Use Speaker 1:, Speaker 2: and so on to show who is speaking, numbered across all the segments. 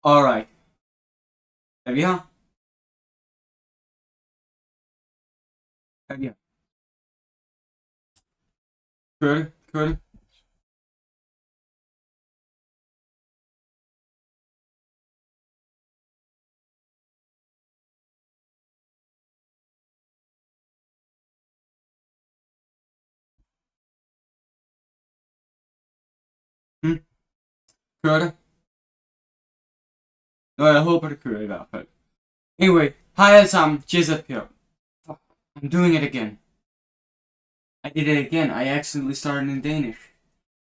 Speaker 1: Alright. Très bien. Très bien. Good. Good. Hmm. Good. No, jag hope det good i alla fall. Anyway, hi allesammans, Jizzup here. Fuck, I'm doing it again. I did it again. I accidentally started in Danish.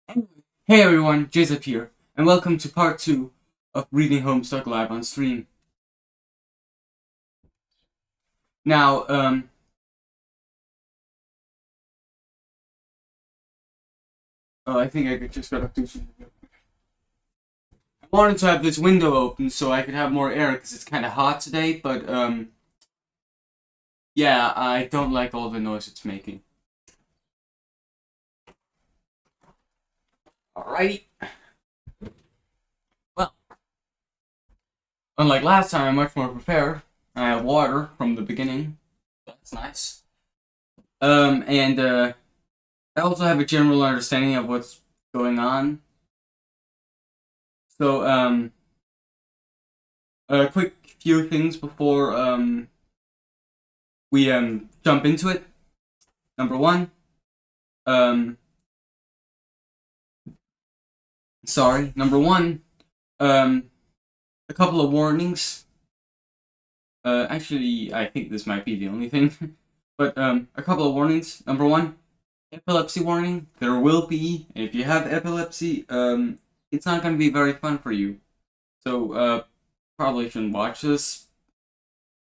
Speaker 1: Anyway, hey everyone, Jizzup here, and welcome to part 2 of reading Homestuck live on stream. Now, oh, I think I could just gotta do something. I wanted to have this window open so I could have more air because it's kind of hot today, but yeah, I don't like all the noise it's making. Alrighty. Well, unlike last time, I'm much more prepared. I have water from the beginning. That's nice. And I also have a general understanding of what's going on. So, a quick few things before we jump into it. Number one, um, Number one, a couple of warnings. Actually, I think this might be the only thing, but a couple of warnings. Number one, epilepsy warning. There will be, if you have epilepsy, it's not going to be very fun for you. So, probably shouldn't watch this,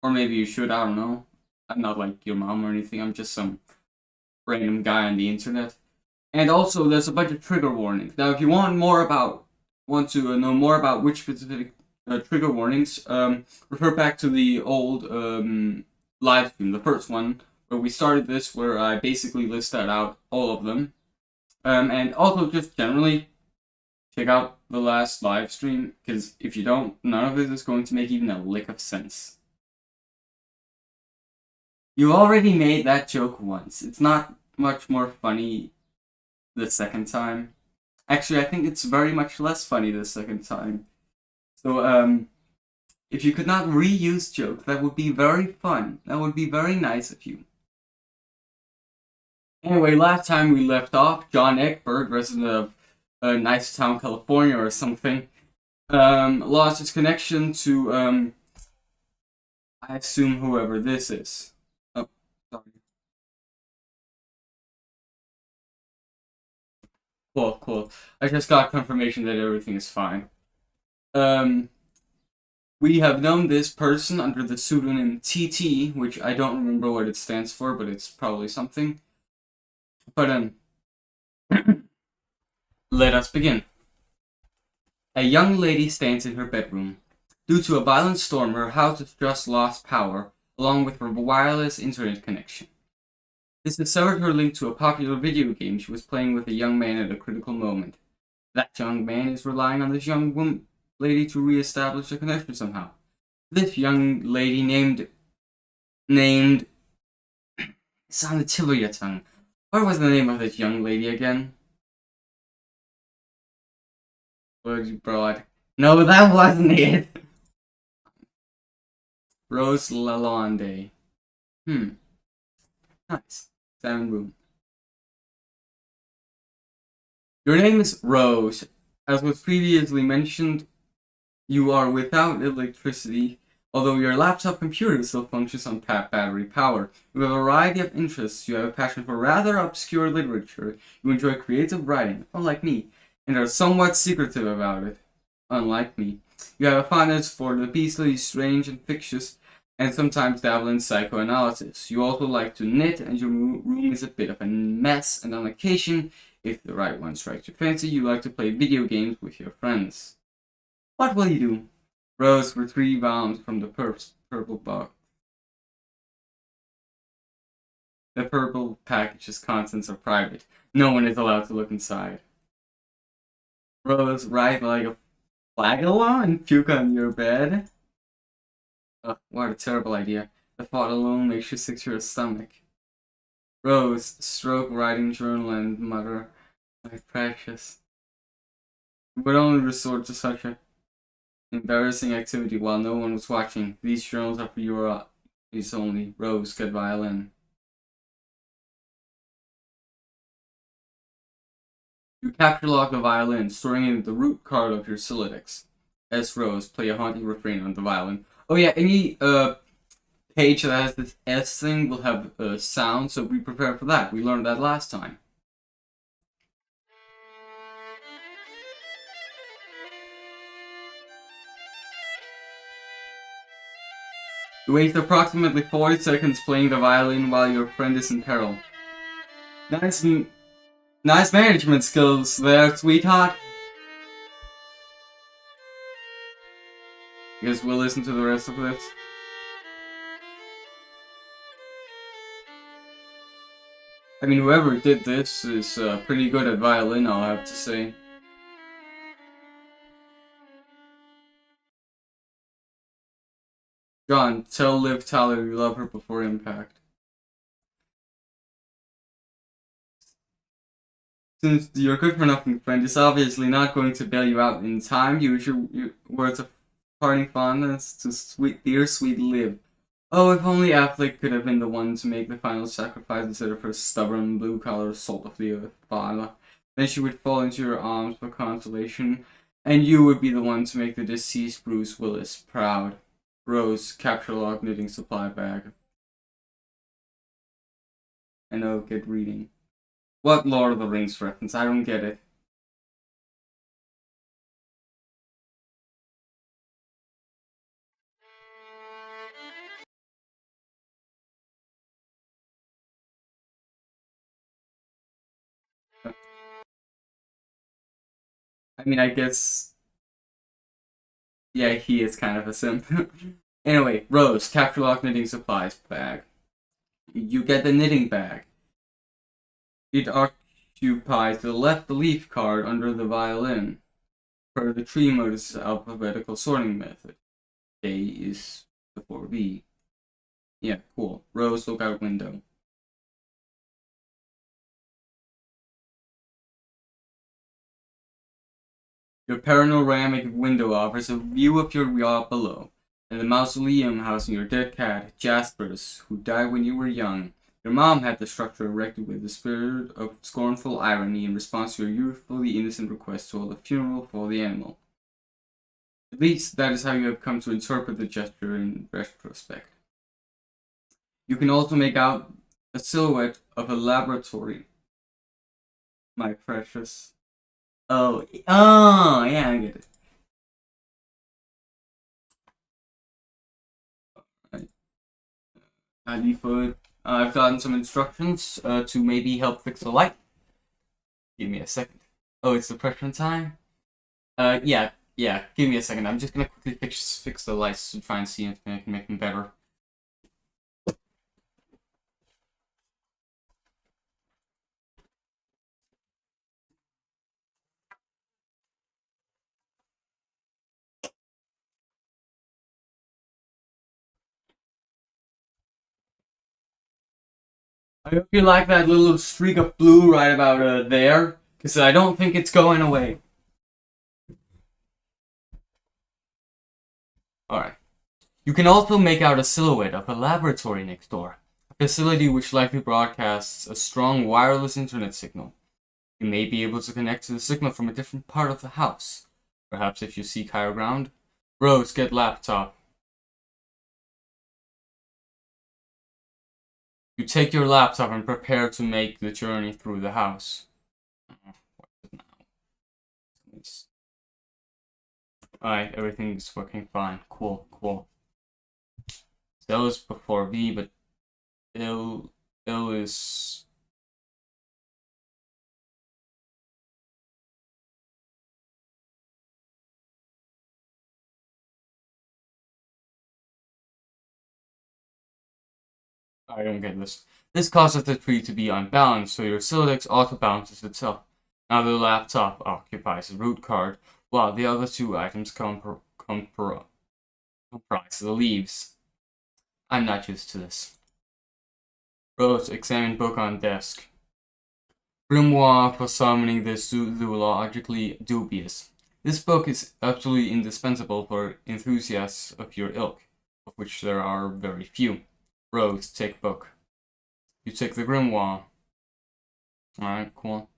Speaker 1: or maybe you should. I don't know. I'm not like your mom or anything. I'm just some random guy on the internet. And also, there's a bunch of trigger warnings. Now, if you want to know more about which specific trigger warnings, refer back to the old live stream, the first one, where we started this, where I basically listed out all of them. And also, just generally, check out the last live stream, because if you don't, none of this is going to make even a lick of sense. You already made that joke once. It's not much more funny the second time. Actually, I think it's very much less funny the second time. So, if you could not reuse jokes, that would be very fun. That would be very nice of you. Anyway, last time we left off, John Eckberg, resident of Nicetown, California or something, lost his connection to, I assume whoever this is. Oh, sorry. Cool, cool. I just got confirmation that everything is fine. Um, we have known this person under the pseudonym TT, which I don't remember what it stands for, but it's probably something. But let us begin. A young lady stands in her bedroom. Due to a violent storm, her house has just lost power, along with her wireless internet connection. This has severed her link to a popular video game she was playing with a young man at a critical moment. That young man is relying on this young lady to re-establish a connection somehow. This young lady named it's on the tip of your tongue. What was the name of this young lady again? Rose Broad. No, that wasn't it. Rose Lalonde. Nice. Salmon Boom. Your name is Rose. As was previously mentioned, you are without electricity, although your laptop computer still functions on battery power. You have a variety of interests. You have a passion for rather obscure literature. You enjoy creative writing, unlike me, and are somewhat secretive about it, unlike me. You have a fondness for the beastly, strange, and fictitious, and sometimes dabble in psychoanalysis. You also like to knit, and your room is a bit of a mess, and on occasion, if the right one strikes your fancy, you like to play video games with your friends. What will you do? Rose retrieved arms from the purple box. The purple package's contents are private. No one is allowed to look inside. Rose writhed like a Flag alone and puke on your bed? Ugh, what a terrible idea. The thought alone makes you sick to your stomach. Rose, stroke writing journal and mutter, my precious. You would only resort to such an embarrassing activity while no one was watching. These journals are for your eyes only. Rose, get violin. You capture lock the violin, storing it in the root card of your Solidex. S. Rose, play a haunting refrain on the violin. Oh yeah, any page that has this S thing will have a sound, so be prepared for that. We learned that last time. You waste approximately 40 seconds playing the violin while your friend is in peril. Nice, nice management skills there, sweetheart. I guess we'll listen to the rest of this. I mean, whoever did this is pretty good at violin, I'll have to say. John, tell Liv Tyler you love her before impact. Since your good for nothing friend is obviously not going to bail you out in time, use your words of parting fondness to dear sweet Liv. Oh, if only Affleck could have been the one to make the final sacrifice instead of her stubborn blue-collar salt of the earth father. Then she would fall into your arms for consolation, and you would be the one to make the deceased Bruce Willis proud. Rose, capture log knitting supply bag. I know, get reading. What Lord of the Rings reference? I don't get it. I mean, I guess... Yeah, he is kind of a simp. Anyway, Rose, capture lock knitting supplies bag. You get the knitting bag. It occupies the left leaf card under the violin, per the tree modus alphabetical sorting method. A is before B. Yeah, cool. Rose, look out window. Your panoramic window offers a view of your yacht below, and the mausoleum housing your dead cat, Jaspers, who died when you were young. Your mom had the structure erected with the spirit of scornful irony in response to your youthfully innocent request to hold a funeral for the animal. At least that is how you have come to interpret the gesture in retrospect. You can also make out a silhouette of a laboratory. My precious. Oh, yeah, I get it. Right. I've gotten some instructions to maybe help fix the light. Give me a second. Oh, it's suppression time? Yeah, give me a second. I'm just gonna quickly fix the lights to try and see if I can make them better. I hope you like that little streak of blue right about there, because I don't think it's going away. Alright. You can also make out a silhouette of a laboratory next door, a facility which likely broadcasts a strong wireless internet signal. You may be able to connect to the signal from a different part of the house. Perhaps if you seek higher ground. Rose, get laptop. You take your laptop and prepare to make the journey through the house. Alright, everything's working fine. Cool. That was before V, but L is... I don't get this. This causes the tree to be unbalanced, so your Silex auto balances itself. Now the laptop occupies the root card, while the other two items comprise the leaves. I'm not used to this. Rose examined book on desk. Grimoire for summoning the zoologically dubious. This book is absolutely indispensable for enthusiasts of your ilk, of which there are very few. Rose, take book. You take the grimoire. Alright, cool.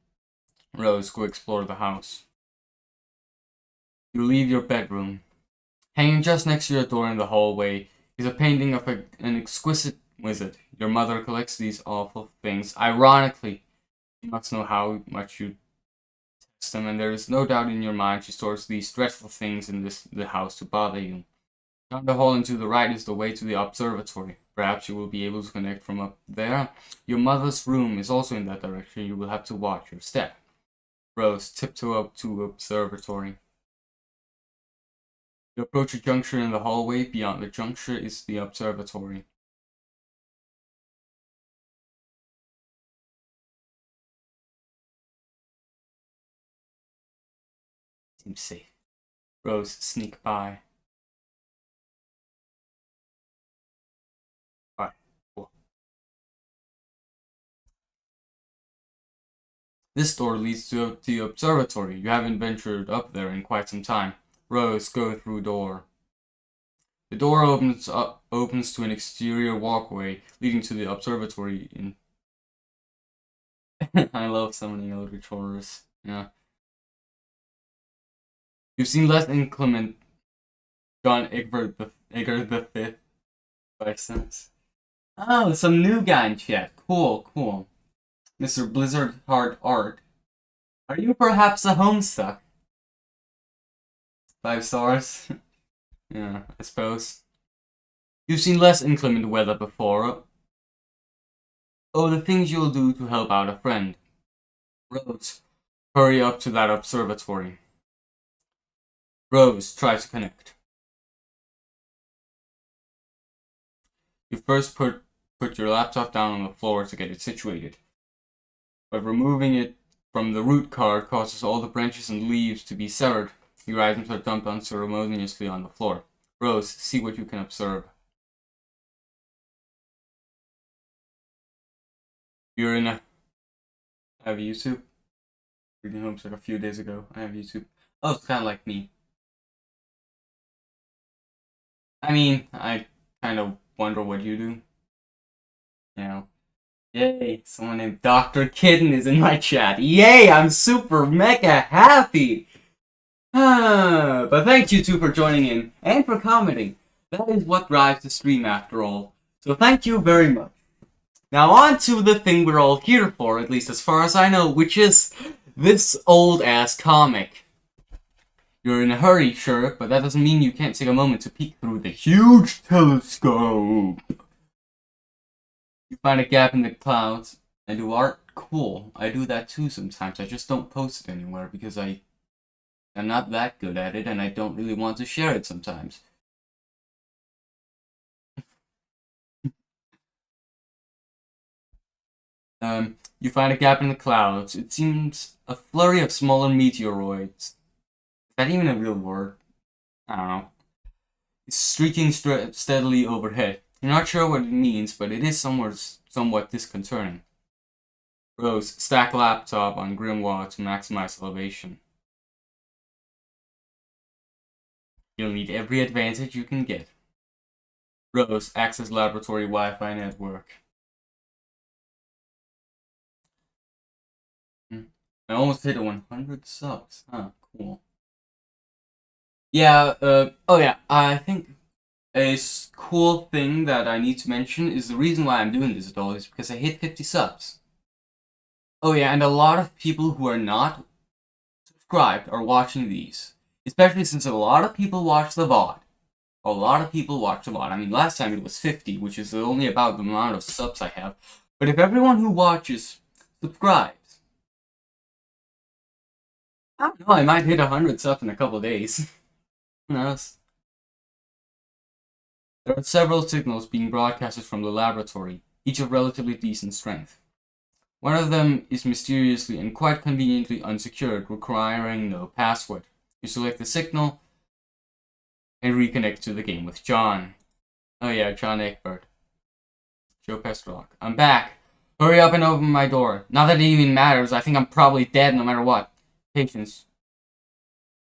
Speaker 1: Rose, go explore the house. You leave your bedroom. Hanging just next to your door in the hallway is a painting of an exquisite wizard. Your mother collects these awful things. Ironically, you must know how much you test them, and there is no doubt in your mind she stores these dreadful things in the house to bother you. Down the hall and to the right is the way to the observatory. Perhaps you will be able to connect from up there. Your mother's room is also in that direction. You will have to watch your step. Rose, tiptoe up to observatory. You approach a juncture in the hallway. Beyond the juncture is the observatory. Seems safe. Rose, sneak by. Alright, cool. This door leads to the observatory. You haven't ventured up there in quite some time. Rose, go through door. The door opens to an exterior walkway leading to the observatory. I love summoning eldritch horrors. Yeah. You've seen less inclement John Egbert the Fifth. 5 cents. Oh, some new guy in chat. Cool, cool. Mr. Blizzard Heart Art. Are you perhaps a Homestuck? 5 stars. Yeah, I suppose. You've seen less inclement weather before. Oh, the things you'll do to help out a friend. Rose, hurry up to that observatory. Rose, try to connect. You first put your laptop down on the floor to get it situated. But removing it from the root card causes all the branches and leaves to be severed. Your items are dumped unceremoniously on the floor. Rose, see what you can observe. You're in a... I have YouTube. Reading Homestuck a few days ago. I have YouTube. Oh, it's kind of like me. I mean, I kind of wonder what you do. You know. Yay, someone named Dr. Kitten is in my chat. Yay, I'm super mega happy. But thank you two for joining in and for commenting. That is what drives the stream after all. So thank you very much. Now on to the thing we're all here for, at least as far as I know, which is this old-ass comic. You're in a hurry, sure, but that doesn't mean you can't take a moment to peek through the huge telescope. You find a gap in the clouds and do art? Cool. I do that too sometimes. I just don't post it anywhere because I'm not that good at it and I don't really want to share it sometimes. You find a gap in the clouds. It seems a flurry of smaller meteoroids. Is that even a real word? I don't know. It's streaking steadily overhead. You're not sure what it means, but it is somewhat disconcerting. Rose, stack laptop on Grimoire to maximize elevation. You'll need every advantage you can get. Rose, access laboratory Wi-Fi network. I almost hit 100 subs. Huh, cool. Yeah, oh yeah, I think a cool thing that I need to mention is the reason why I'm doing this at all is because I hit 50 subs. Oh yeah, and a lot of people who are not subscribed are watching these. Especially since a lot of people watch the VOD. A lot of people watch the VOD. I mean, last time it was 50, which is only about the amount of subs I have. But if everyone who watches subscribes, I don't know, I might hit 100 subs in a couple days. Who knows? There are several signals being broadcasted from the laboratory, each of relatively decent strength. One of them is mysteriously and quite conveniently unsecured, requiring no password. You select the signal and reconnect to the game with John. Oh yeah, John Egbert. Joe Pestrock. I'm back. Hurry up and open my door. Not that it even matters. I think I'm probably dead no matter what. Patience.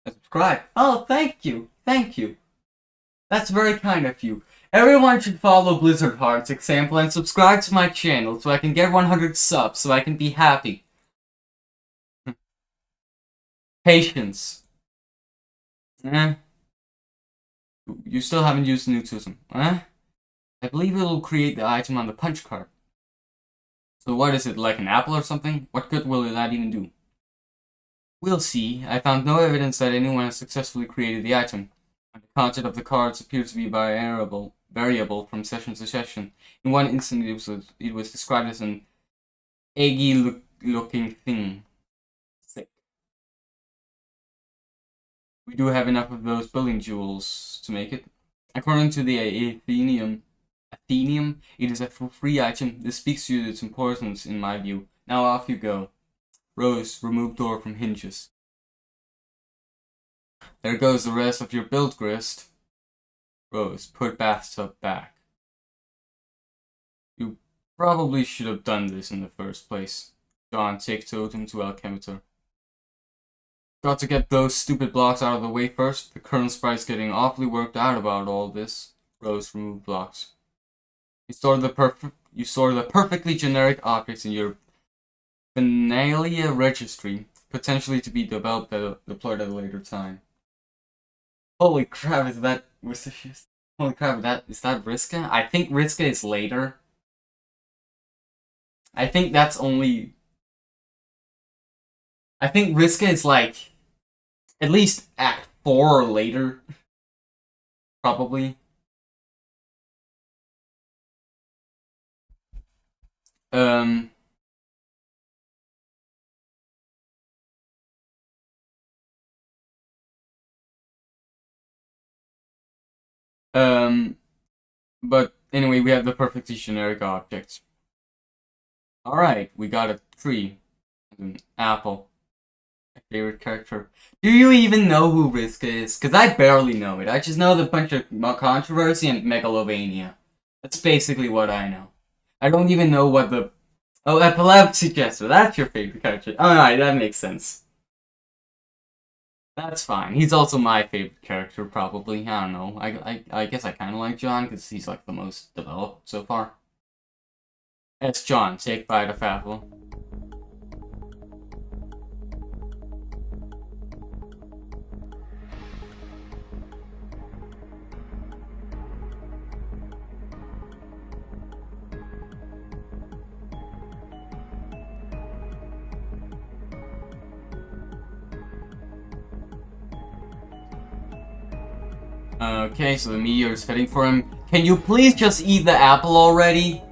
Speaker 1: Subscribe. Oh, thank you. Thank you. That's very kind of you. Everyone should follow Blizzard Heart's example and subscribe to my channel so I can get 100 subs so I can be happy. Patience. You still haven't used the new system. I believe it'll create the item on the punch card. So what is it, like an apple or something? What good will that even do? We'll see. I found no evidence that anyone has successfully created the item. And the content of the cards appears to be variable from session to session. In one instance, it was described as an eggy looking thing. Sick. We do have enough of those building jewels to make it. According to the Athenium, it is a free item. This speaks to its importance in my view. Now off you go. Rose, remove door from hinges. There goes the rest of your build grist. Rose, put bathtub back. You probably should have done this in the first place. John, take totem to Alchemitor. Got to get those stupid blocks out of the way first. The current sprite's getting awfully worked out about all this. Rose, remove blocks. You store the perfectly generic objects in your Benalia registry, potentially to be deployed at a later time. Holy crap, is that Holy crap, is that Riska? I think Riska is later. I think Riska is like at least Act 4 or later. Probably. But anyway, we have the perfectly generic objects. Alright, we got a tree. An apple. My favorite character. Do you even know who Riska is? Because I barely know it. I just know the bunch of controversy and megalovania. That's basically what I know. I don't even know what the... Oh, Epilepsy Jester. That's your favorite character. Alright, that makes sense. That's fine. He's also my favorite character, probably. I don't know. I guess I kind of like John, because he's like the most developed so far. That's John. Take bite of apple. Okay, so the meteor is heading for him. Can you please just eat the apple already?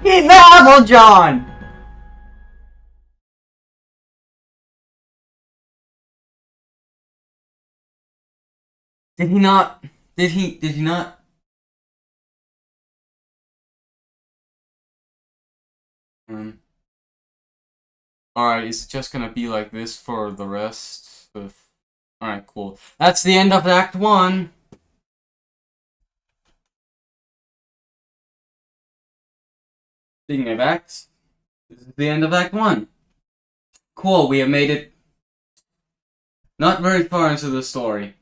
Speaker 1: Eat the apple, John! Did he not? Did he not? Alright, is it just gonna be like this for the rest of... Alright, cool. That's the end of Act 1! Speaking of acts, this is the end of Act 1. Cool, we have made it not very far into the story.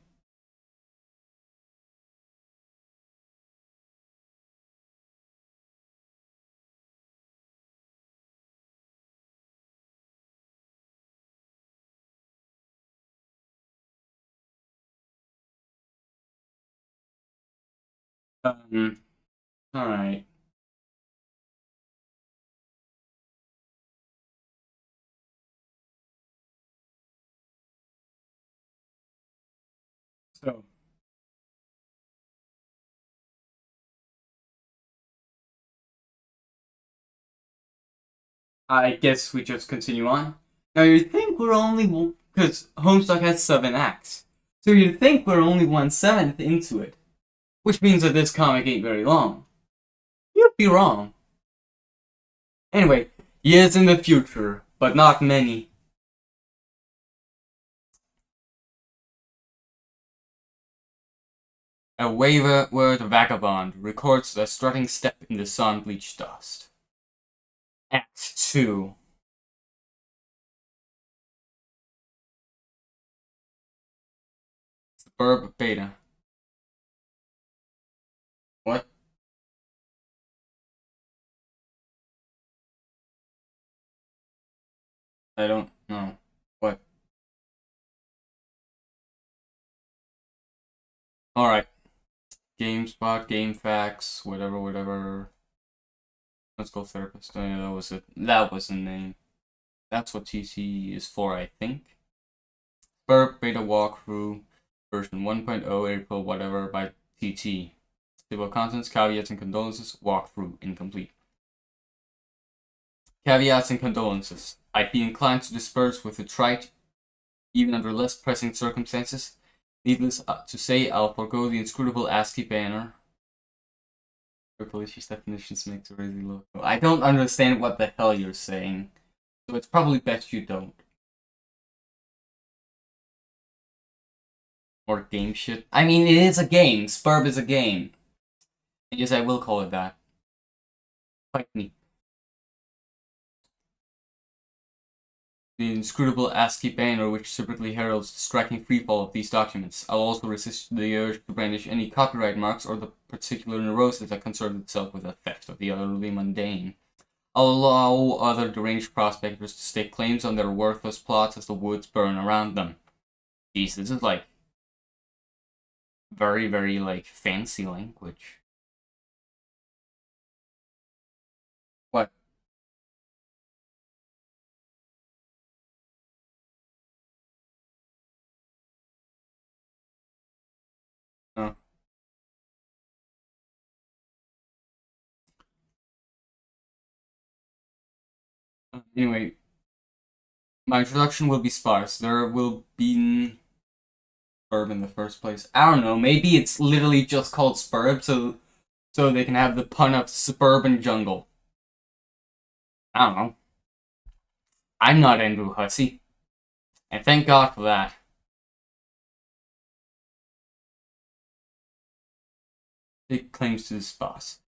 Speaker 1: Alright. So. I guess we just continue on. Now you think we're only because Homestuck has 7 acts. So you'd think we're only 1/7 into it. Which means that this comic ain't very long. You'd be wrong. Anyway, years in the future, but not many. A wayward vagabond records a strutting step in the sun-bleached dust. Act 2. Suburb Beta. What? I don't know. What? Alright. GameSpot, GameFAQs, whatever. Let's go therapist. Oh, yeah, that was it. That was the name. That's what TC is for, I think. Burp beta walkthrough version 1.0 April whatever by TT. Table of contents, caveats and condolences, walkthrough incomplete. Caveats and condolences. I'd be inclined to disperse with the trite, even under less pressing circumstances. Needless to say, I'll forego the inscrutable ASCII banner. Police definitions make the really low. I don't understand what the hell you're saying, so it's probably best you don't. Or game shit. I mean, it is a game. Spurb is a game. Yes, I will call it that. Fight me. The inscrutable ASCII banner which typically heralds the striking freefall of these documents. I'll also resist the urge to brandish any copyright marks or the particular neurosis that concerns itself with the theft of the utterly mundane. I'll allow other deranged prospectors to stake claims on their worthless plots as the woods burn around them. Jeez, this is like very, very like fancy language. What? Oh. Anyway, my introduction will be sparse. There will be Spurb in the first place. I don't know. Maybe it's literally just called Spurb, so they can have the pun of suburban jungle. I don't know. I'm not Andrew Hussey, and thank God for that. It claims to the sparse.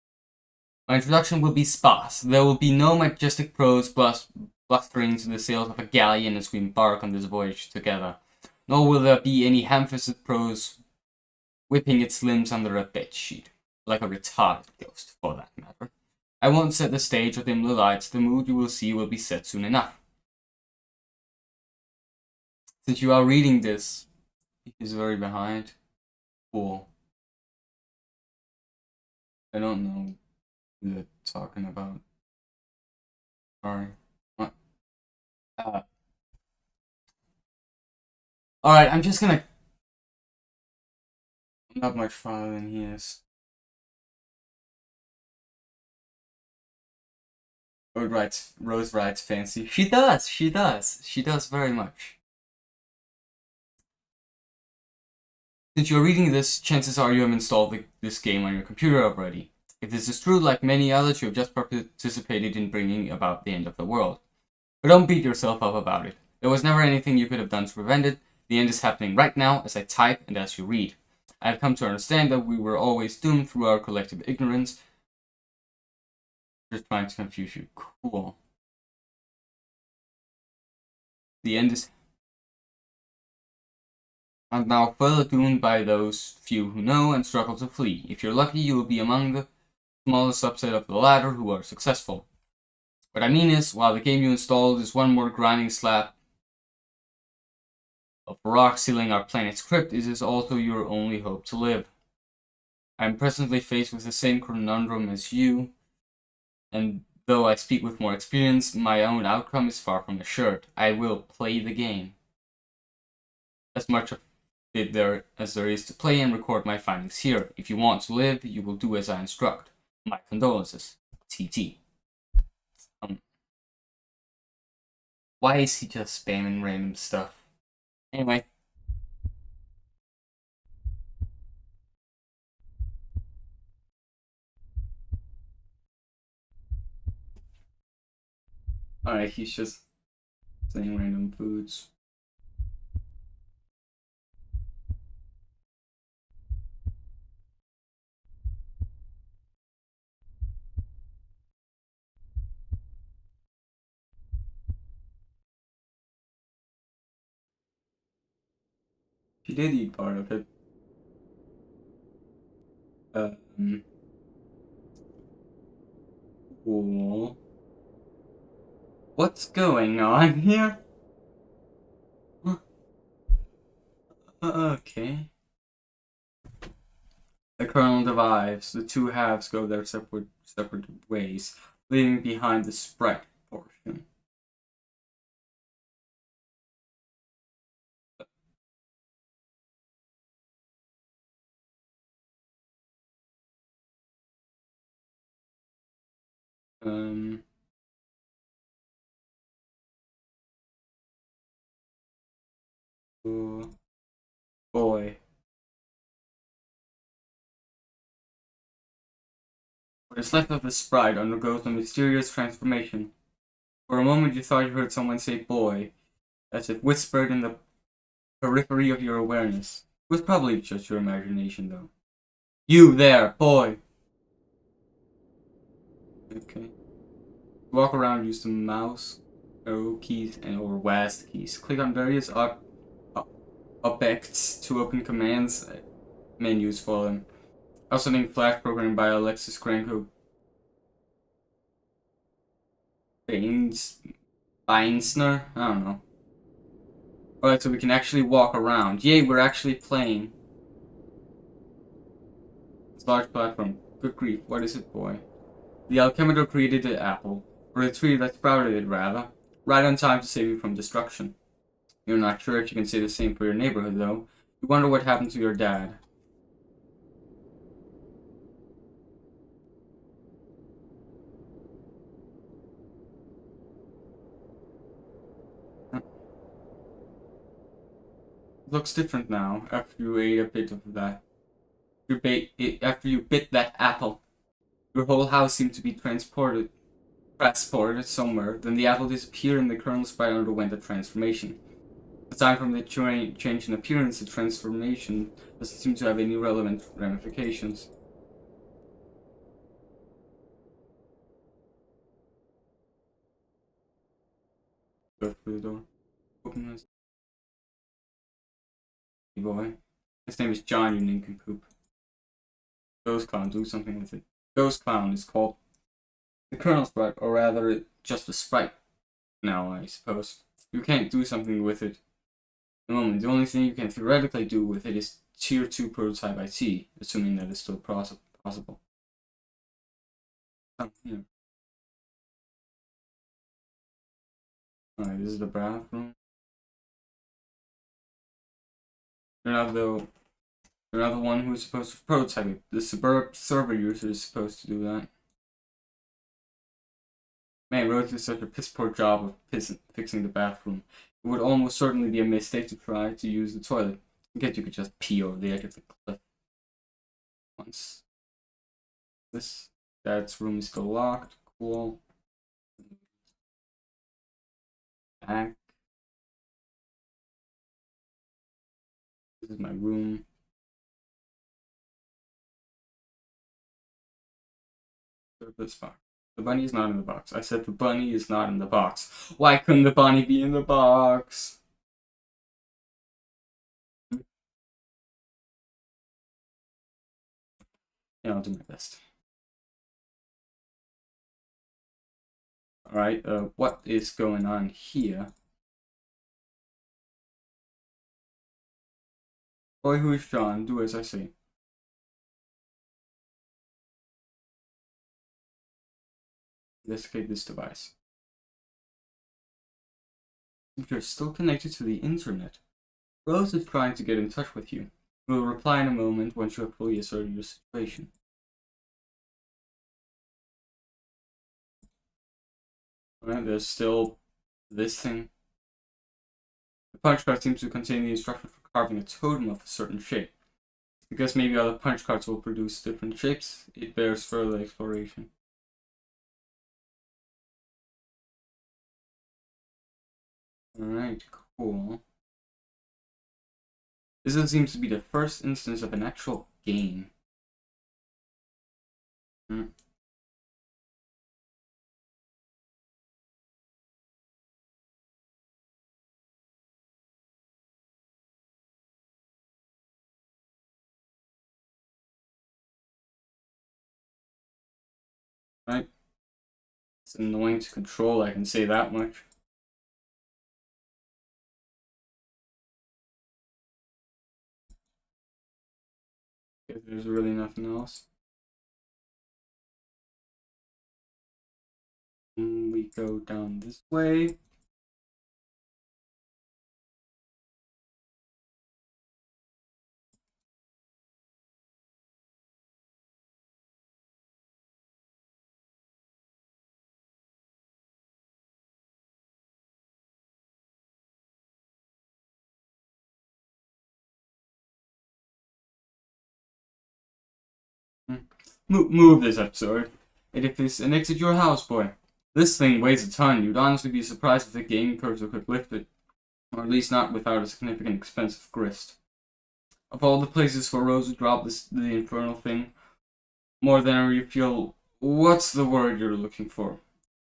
Speaker 1: My introduction will be sparse. There will be no majestic prose blustering to the sails of a galleon as we embark on this voyage together. Nor will there be any ham-fisted prose whipping its limbs under a bedsheet, like a retarded ghost, for that matter. I won't set the stage or dim the lights. The mood you will see will be set soon enough. Since you are reading this, it is very behind. Cool. I don't know what you're talking about. Sorry. What? Alright, I'm just gonna... Not much farther than he is. Rose writes fancy. She does very much. Since you're reading this, chances are you have installed this game on your computer already. If this is true, like many others, you have just participated in bringing about the end of the world. But don't beat yourself up about it. There was never anything you could have done to prevent it. The end is happening right now as I type and as you read. I have come to understand that we were always doomed through our collective ignorance. Just trying to confuse you. Cool. The end is and now further doomed by those few who know and struggle to flee. If you're lucky, you will be among the smallest subset of the latter who are successful. What I mean is, while the game you installed is one more grinding slab of rock sealing our planet's crypt, it is also your only hope to live. I am presently faced with the same conundrum as you, and though I speak with more experience, my own outcome is far from assured. I will play the game. As much of it there as there is to play and record my findings here. If you want to live, you will do as I instruct. My condolences. TT. Why is he just spamming random stuff? Anyway. Alright, he's just saying random foods. He did eat part of it. Cool. What's going on here? Okay. The kernel divides. The two halves go their separate ways, leaving behind the sprite portion. Um. Oh boy. What is left of the sprite undergoes a mysterious transformation. For a moment, you thought you heard someone say "boy," as if whispered in the periphery of your awareness. It was probably just your imagination, though. You there, boy! Okay. Walk around, use the mouse, arrow keys, and or WASD keys. Click on various objects to open commands menus for them. Also named Flash programming by Alexis Cranko Bainsner? I don't know. Alright, so we can actually walk around. Yay, we're actually playing. It's a large platform. Good grief, what is it, boy? The alchemitor created the apple, or the tree that sprouted it, rather, right on time to save you from destruction. You're not sure if you can say the same for your neighborhood, though. You wonder what happened to your dad. It looks different now, after you ate a bit of that. After you bit that apple. Your whole house seemed to be transported somewhere. Then the apple disappeared and the kernel sprite underwent a transformation. Aside from the change in appearance, the transformation doesn't seem to have any relevant ramifications. Go through the door. Open this. Hey boy. His name is John, you nincompoop. Ghost Clown, do something with it. Ghost Clown is called the kernel sprite, or rather, just a sprite. Now, I suppose. You can't do something with it. At the moment, the only thing you can theoretically do with it is Tier 2 prototype IT, assuming that is still possible. Oh, yeah. Alright, this is the bathroom. You're not the one who's supposed to prototype it. The suburb server user is supposed to do that. Man, Rose did such a piss poor job of fixing the bathroom. It would almost certainly be a mistake to try to use the toilet. I guess you could just pee over the edge of the cliff. Once. Dad's room is still locked. Cool. Back. This is my room. This box. The bunny is not in the box. I said the bunny is not in the box. Why couldn't the bunny be in the box? Yeah, I'll do my best. Alright, what is going on here? Boy, who is John? Do as I say. Investigate this device. If you're still connected to the internet, Rose is trying to get in touch with you. We'll reply in a moment once you have fully asserted your situation. Alright, there's still this thing. The punch card seems to contain the instruction for carving a totem of a certain shape. Because maybe other punch cards will produce different shapes, it bears further exploration. Alright, cool. This seems to be the first instance of an actual game. Hmm. Right? It's annoying to control, I can say that much. If there's really nothing else. We go down this way. Move this episode. It is and exit your house, boy. This thing weighs a ton. You'd honestly be surprised if the game cursor could lift it. Or at least not without a significant expense of grist. Of all the places for Rose to drop the infernal thing, more than ever you feel, what's the word you're looking for?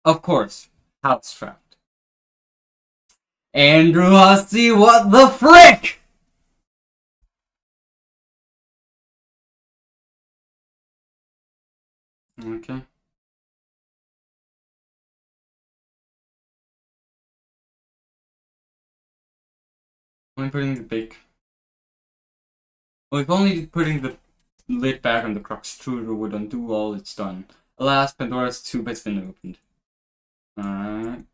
Speaker 1: Of course, house trapped. Andrew Husty, what the frick? Okay. I'm putting the big. Well, if only putting the lid back on the crock extruder would undo all it's done. Alas, Pandora's tube has been opened. Alright.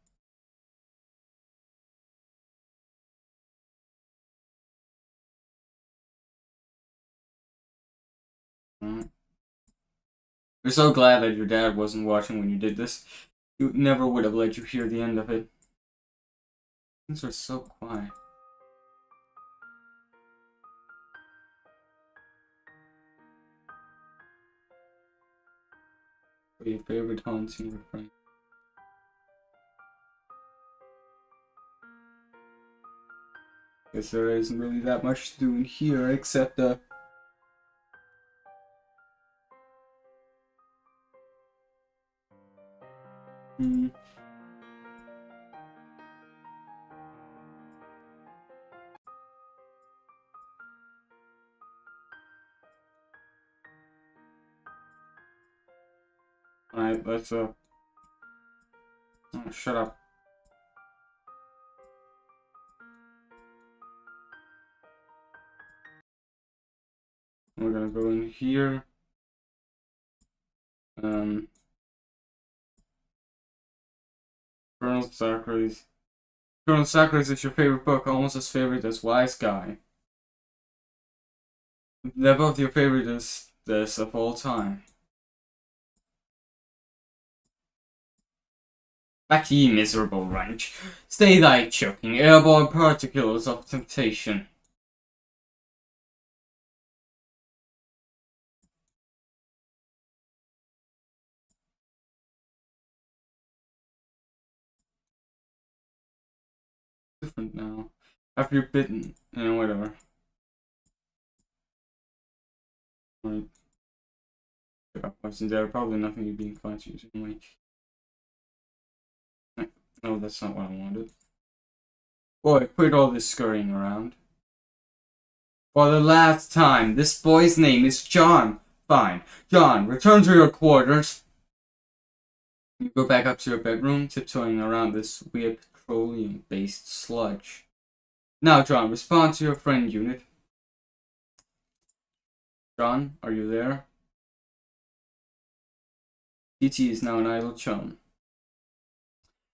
Speaker 1: Alright. We're so glad that your dad wasn't watching when you did this. He never would have let you hear the end of it. Things are so quiet. What are your favorite haunts in your friend? Guess there isn't really that much to do in here except hmm. Alright, let's oh, shut up. We're gonna go in here. Colonel Socrates. Colonel Socrates is your favorite book, almost as favorite as Wise Guy. They're both your favorites of all time. Back ye miserable wrench. Stay thy choking, airborne particles of temptation. Different now. After you're bitten, whatever. Right. Since there are probably nothing you'd be inclined to use anyway. No, that's not what I wanted. Boy, quit all this scurrying around. For the last time, this boy's name is John. Fine. John, return to your quarters. You go back up to your bedroom, tiptoeing around this weird petroleum-based sludge. Now, John, respond to your friend unit. John, are you there? TT is now an idle chum.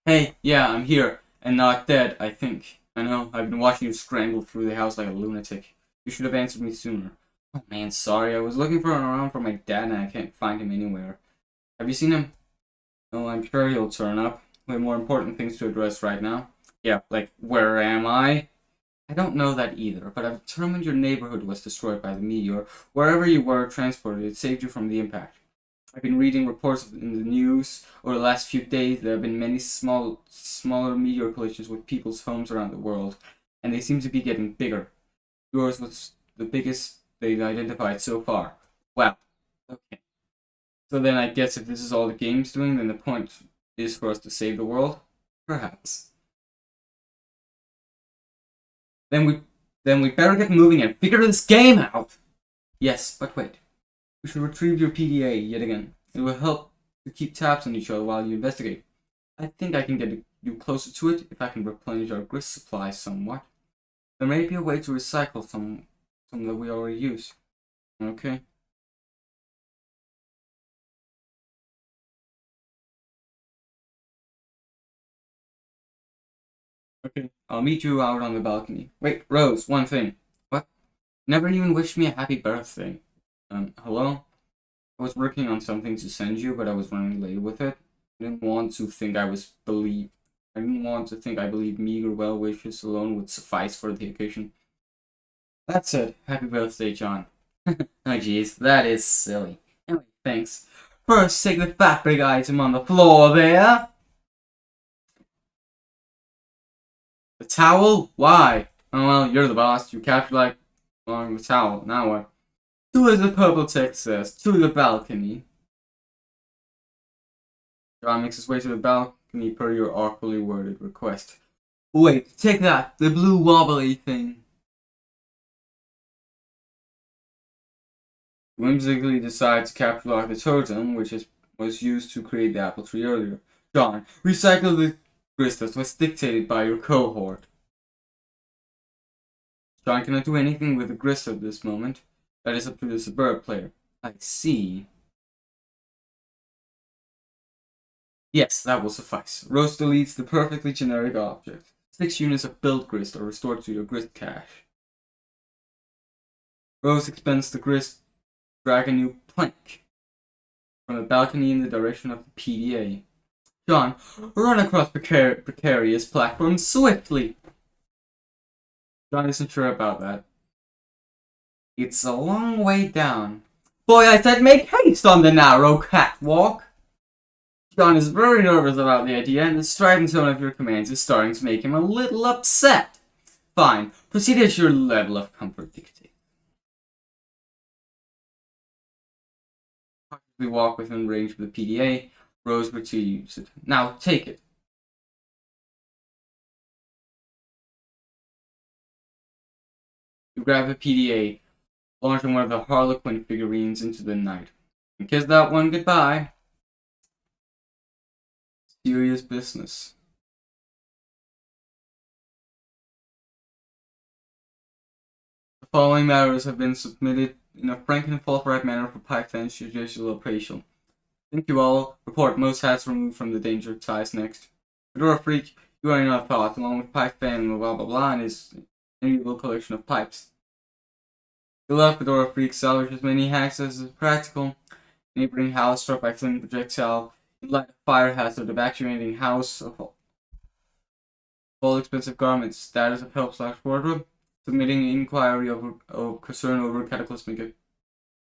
Speaker 1: Hey, yeah, I'm here, and not dead, I think. I know, I've been watching you scramble through the house like a lunatic. You should have answered me sooner. Oh man, sorry, I was looking around for my dad and I can't find him anywhere. Have you seen him? Oh, I'm sure he'll turn up. We have more important things to address right now. Yeah, like, where am I? I don't know that either, but I've determined your neighborhood was destroyed by the meteor. Wherever you were transported, it saved you from the impact. I've been reading reports in the news over the last few days. There have been many smaller meteor collisions with people's homes around the world, and they seem to be getting bigger. Yours was the biggest they've identified so far. Wow. Okay. So then I guess if this is all the game's doing, then the point is for us to save the world? Perhaps. Then we better get moving and figure this game out! Yes, but wait. We should retrieve your PDA yet again. It will help to keep tabs on each other while you investigate. I think I can get you closer to it if I can replenish our grist supply somewhat. There may be a way to recycle some that we already use. Okay. Okay. I'll meet you out on the balcony. Wait, Rose, one thing. What? Never even wished me a happy birthday. Hello? I was working on something to send you, but I was running late with it. I didn't want to think I believed meager well wishes alone would suffice for the occasion. That's it. Happy birthday, John. Oh jeez, that is silly. Anyway, thanks. First, take the fat big item on the floor there. The towel? Why? Oh well, you're the boss. You captured like along the towel. Now what? To, as the purple text says, to the balcony. John makes his way to the balcony per your awkwardly worded request. Wait, take that, the blue wobbly thing. Whimsically decides to capture the totem, which was used to create the apple tree earlier. John, recycle the grist that was dictated by your cohort. John cannot do anything with the grist at this moment. That is up to the suburb player. I see. Yes, that will suffice. Rose deletes the perfectly generic object. 6 units of build grist are restored to your grist cache. Rose expends the grist, drag a new plank from the balcony in the direction of the PDA. John, run across precarious platforms swiftly. John isn't sure about that. It's a long way down. Boy, I said make haste on the narrow catwalk. John is very nervous about the idea, and the strident tone of your commands is starting to make him a little upset. Fine, proceed as your level of comfort dictates. We walk within range of the PDA. Rose retrieves it. Now, take it. You grab the PDA, launching one of the Harlequin figurines into the night. And kiss that one goodbye. Serious business. The following matters have been submitted in a frank and forthright manner for Python's judicial appraisal. Thank you all. Report most hats removed from the danger ties next. Fedora Freak, you are in our thoughts, along with Python blah blah blah and his enviable collection of pipes. The left Fedora Freak salvage as many hacks as is practical. Neighboring house struck by flaming projectile. Light a fire hazard, evacuating house of all expensive garments. Status of help / wardrobe. Submitting inquiry of concern over cataclysmic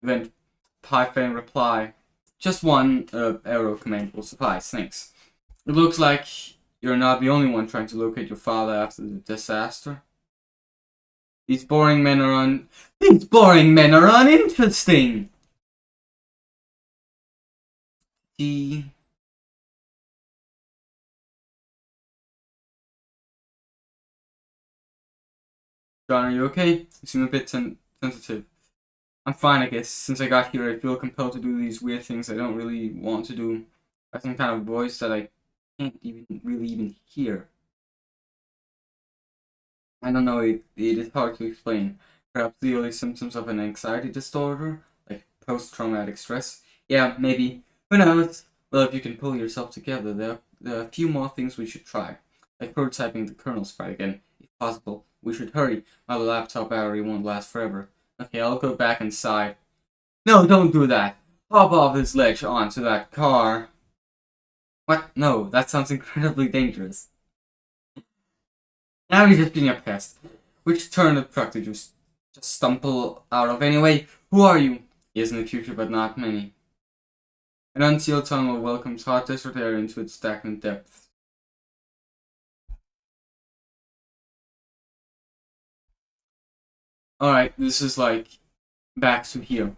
Speaker 1: event. Python reply. Just one arrow command will suffice, thanks. It looks like you're not the only one trying to locate your father after the disaster. These boring men are uninteresting! John, are you okay? You seem a bit sensitive. I'm fine, I guess. Since I got here, I feel compelled to do these weird things I don't really want to do. I have some kind of voice that I can't even hear. I don't know, it is hard to explain. Perhaps the early symptoms of an anxiety disorder, like post-traumatic stress. Yeah, maybe. Who knows? Well, if you can pull yourself together, there are a few more things we should try. Like prototyping the kernel sprite again. If possible, we should hurry. My laptop battery won't last forever. Okay, I'll go back inside. No, don't do that. Hop off this ledge onto that car. What? No, that sounds incredibly dangerous. Now you're just being a pest. Which turn of truck did you just stumble out of anyway? Who are you? Yes, in the future, but not many. An unsealed tunnel welcomes hot desert air into its stagnant depths. Alright, this is like back to here.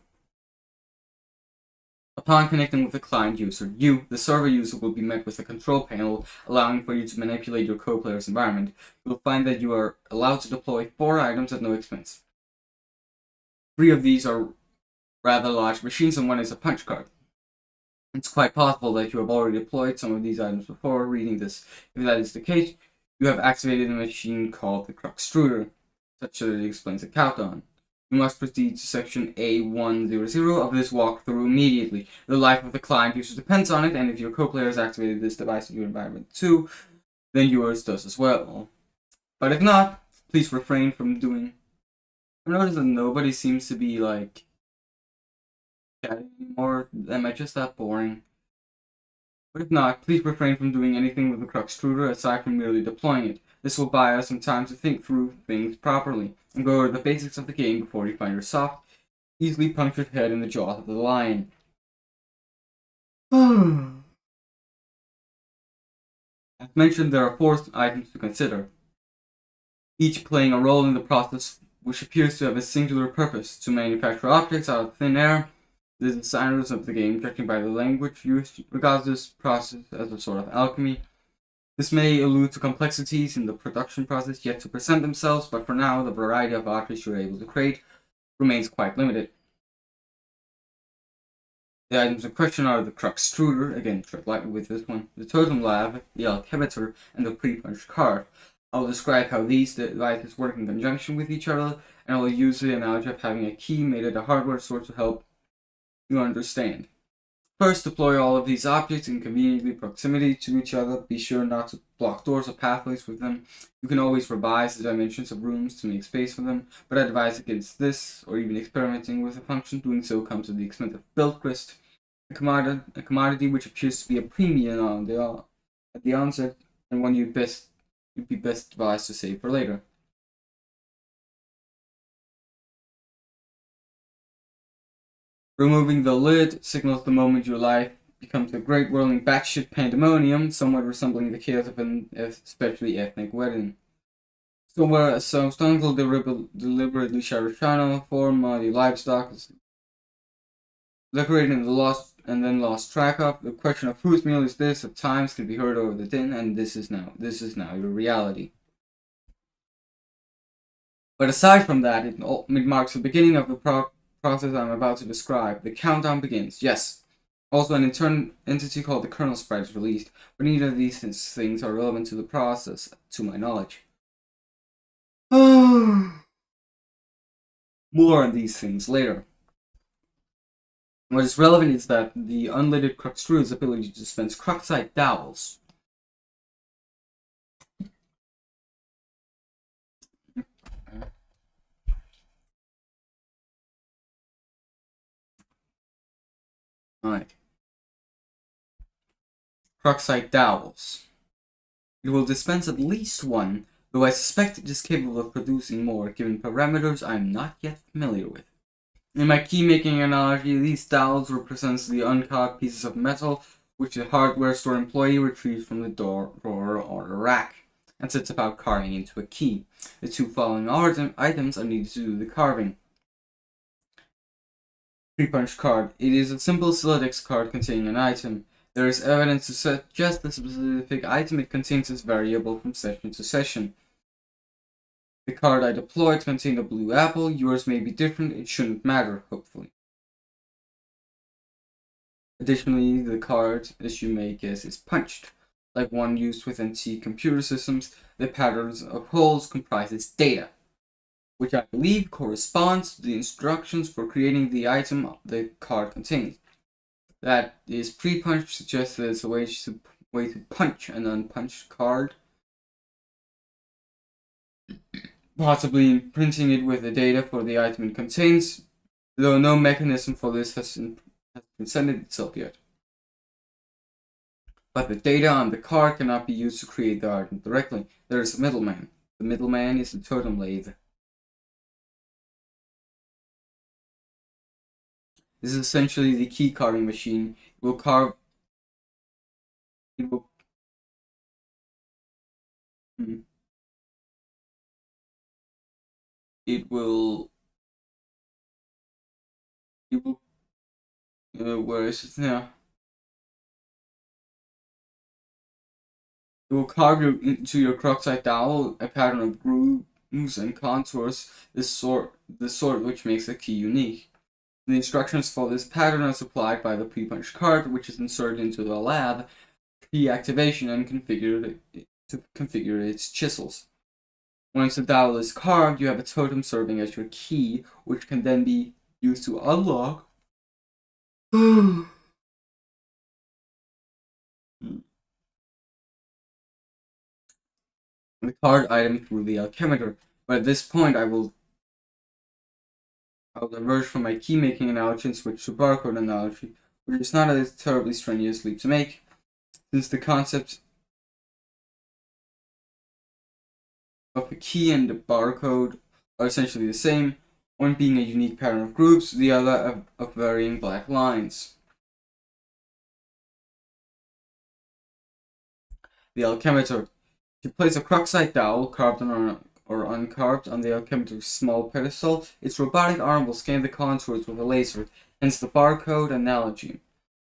Speaker 1: Upon connecting with the client user, you, the server user, will be met with a control panel allowing for you to manipulate your co-player's environment. You will find that you are allowed to deploy 4 items at no expense. 3 of these are rather large machines and 1 is a punch card. It's quite possible that you have already deployed some of these items before reading this. If that is the case, you have activated a machine called the Extruder, such that it explains a countdown. You must proceed to section A100 of this walkthrough immediately. The life of the client user depends on it, and if your co-player has activated this device in your environment too, then yours does as well. But if not, please refrain from doing... I've noticed that nobody seems to be like chatting anymore. Am I just that boring? But if not, please refrain from doing anything with the Extruder aside from merely deploying it. This will buy us some time to think through things properly and go over the basics of the game before you find your soft, easily punctured head in the jaws of the lion. As mentioned, there are 4 items to consider, each playing a role in the process which appears to have a singular purpose: to manufacture objects out of thin air. The designers of the game, judging by the language used, regard this process as a sort of alchemy. This may allude to complexities in the production process yet to present themselves, but for now, the variety of objects you are able to create remains quite limited. The items in question are the Extruder, again tread lightly with this one, the Totem Lab, the Alchemitor, and the Pre-Punch Card. I'll describe how these devices work in conjunction with each other, and I'll use the analogy of having a key made at a hardware store to help you understand. First, deploy all of these objects in conveniently proximity to each other. Be sure not to block doors or pathways with them. You can always revise the dimensions of rooms to make space for them, but I advise against this, or even experimenting with a function. Doing so comes at the expense of build grist, a commodity which appears to be a premium at the onset, and one you'd be best advised to save for later. Removing the lid signals the moment your life becomes a great whirling batshit pandemonium, somewhat resembling the chaos of an especially ethnic wedding. So Stone will deliberately share channel for the livestock is decorated and lost track of. The question of whose meal is this at times can be heard over the din, and this is now your reality. But aside from that, it marks the beginning of the process I'm about to describe. The countdown begins. Yes. Also, an internal entity called the kernel sprite is released, but neither of these things are relevant to the process, to my knowledge. More on these things later. What is relevant is that the unlidded Extruder's ability to dispense Cruxite dowels. Alright. Cruxite dowels. It will dispense at least 1, though I suspect it is capable of producing more, given parameters I am not yet familiar with. In my key-making analogy, these dowels represents the uncarved pieces of metal which the hardware store employee retrieves from the drawer or the rack, and sets about carving into a key. The 2 following items are needed to do the carving. Pre-punch card. It is a simple Siladex card containing an item. There is evidence to suggest the specific item it contains is variable from session to session. The card I deployed contained a blue apple. Yours may be different. It shouldn't matter, hopefully. Additionally, the card as you may guess is punched. Like one used with NT computer systems, the patterns of holes comprises data, which I believe corresponds to the instructions for creating the item the card contains. That is pre-punch suggests that it's a way to punch an unpunched card, possibly imprinting it with the data for the item it contains, though no mechanism for this has presented itself yet. But the data on the card cannot be used to create the item directly. There is a middleman. The middleman is the totem lathe. This is essentially the key carving machine will carve. It will. hmm, It will. It will. Where is it now? It will carve into your Crockside dowel a pattern of grooves and contours, the sort which makes a key unique. The instructions for this pattern are supplied by the pre-punched card, which is inserted into the lab, key activation, and configured to configure its chisels. Once the dowel is carved, you have a totem serving as your key, which can then be used to unlock the card item through the alchemitor. But at this point, I'll diverge from my key making analogy and switch to barcode analogy, which is not a terribly strenuous leap to make, since the concept of the key and the barcode are essentially the same, one being a unique pattern of grooves, the other of varying black lines. The alchemitor. To place a Crockside dowel, carved or uncarved, on the alchemitor's small pedestal, its robotic arm will scan the contours with a laser, hence the barcode analogy.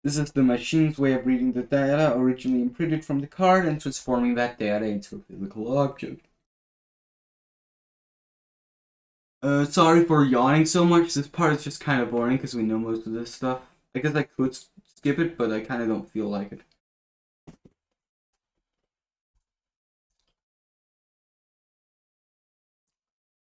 Speaker 1: This is the machine's way of reading the data originally imprinted from the card and transforming that data into a physical object. Sorry for yawning so much. This part is just kind of boring because we know most of this stuff. I guess I could skip it, but I kind of don't feel like it.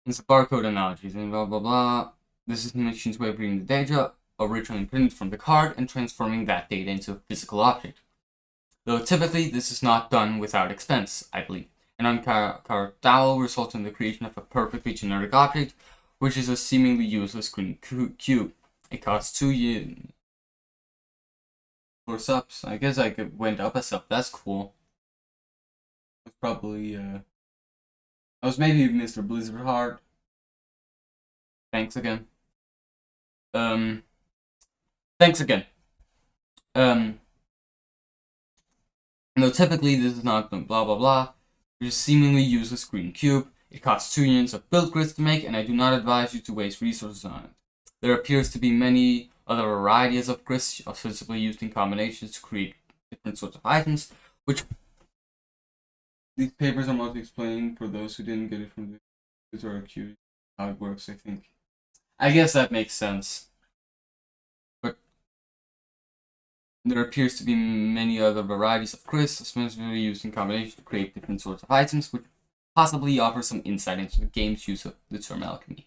Speaker 1: It's the barcode analogies and blah blah blah. This is the machine's way of reading the data originally imprinted from the card and transforming that data into a physical object. Though typically this is not done without expense, I believe. An uncarved dowel results in the creation of a perfectly generic object, which is a seemingly useless green cube. It costs 2 yen. 4 subs. I guess I went up a sub. That's cool. That's probably that was maybe Mr. Blizzard Hard. Thanks again. Thanks again. Though typically this is not blah blah blah, which is seemingly useless green cube. It costs 2 units of build grids to make, and I do not advise you to waste resources on it. There appears to be many other varieties of grids ostensibly used in combinations to create different sorts of items, which these papers are mostly explaining for those who didn't get it from the tutorial how it works, I think. I guess that makes sense. But there appears to be many other varieties of grids ostensibly used in combination to create different sorts of items, which possibly offer some insight into the game's use of the term alchemy.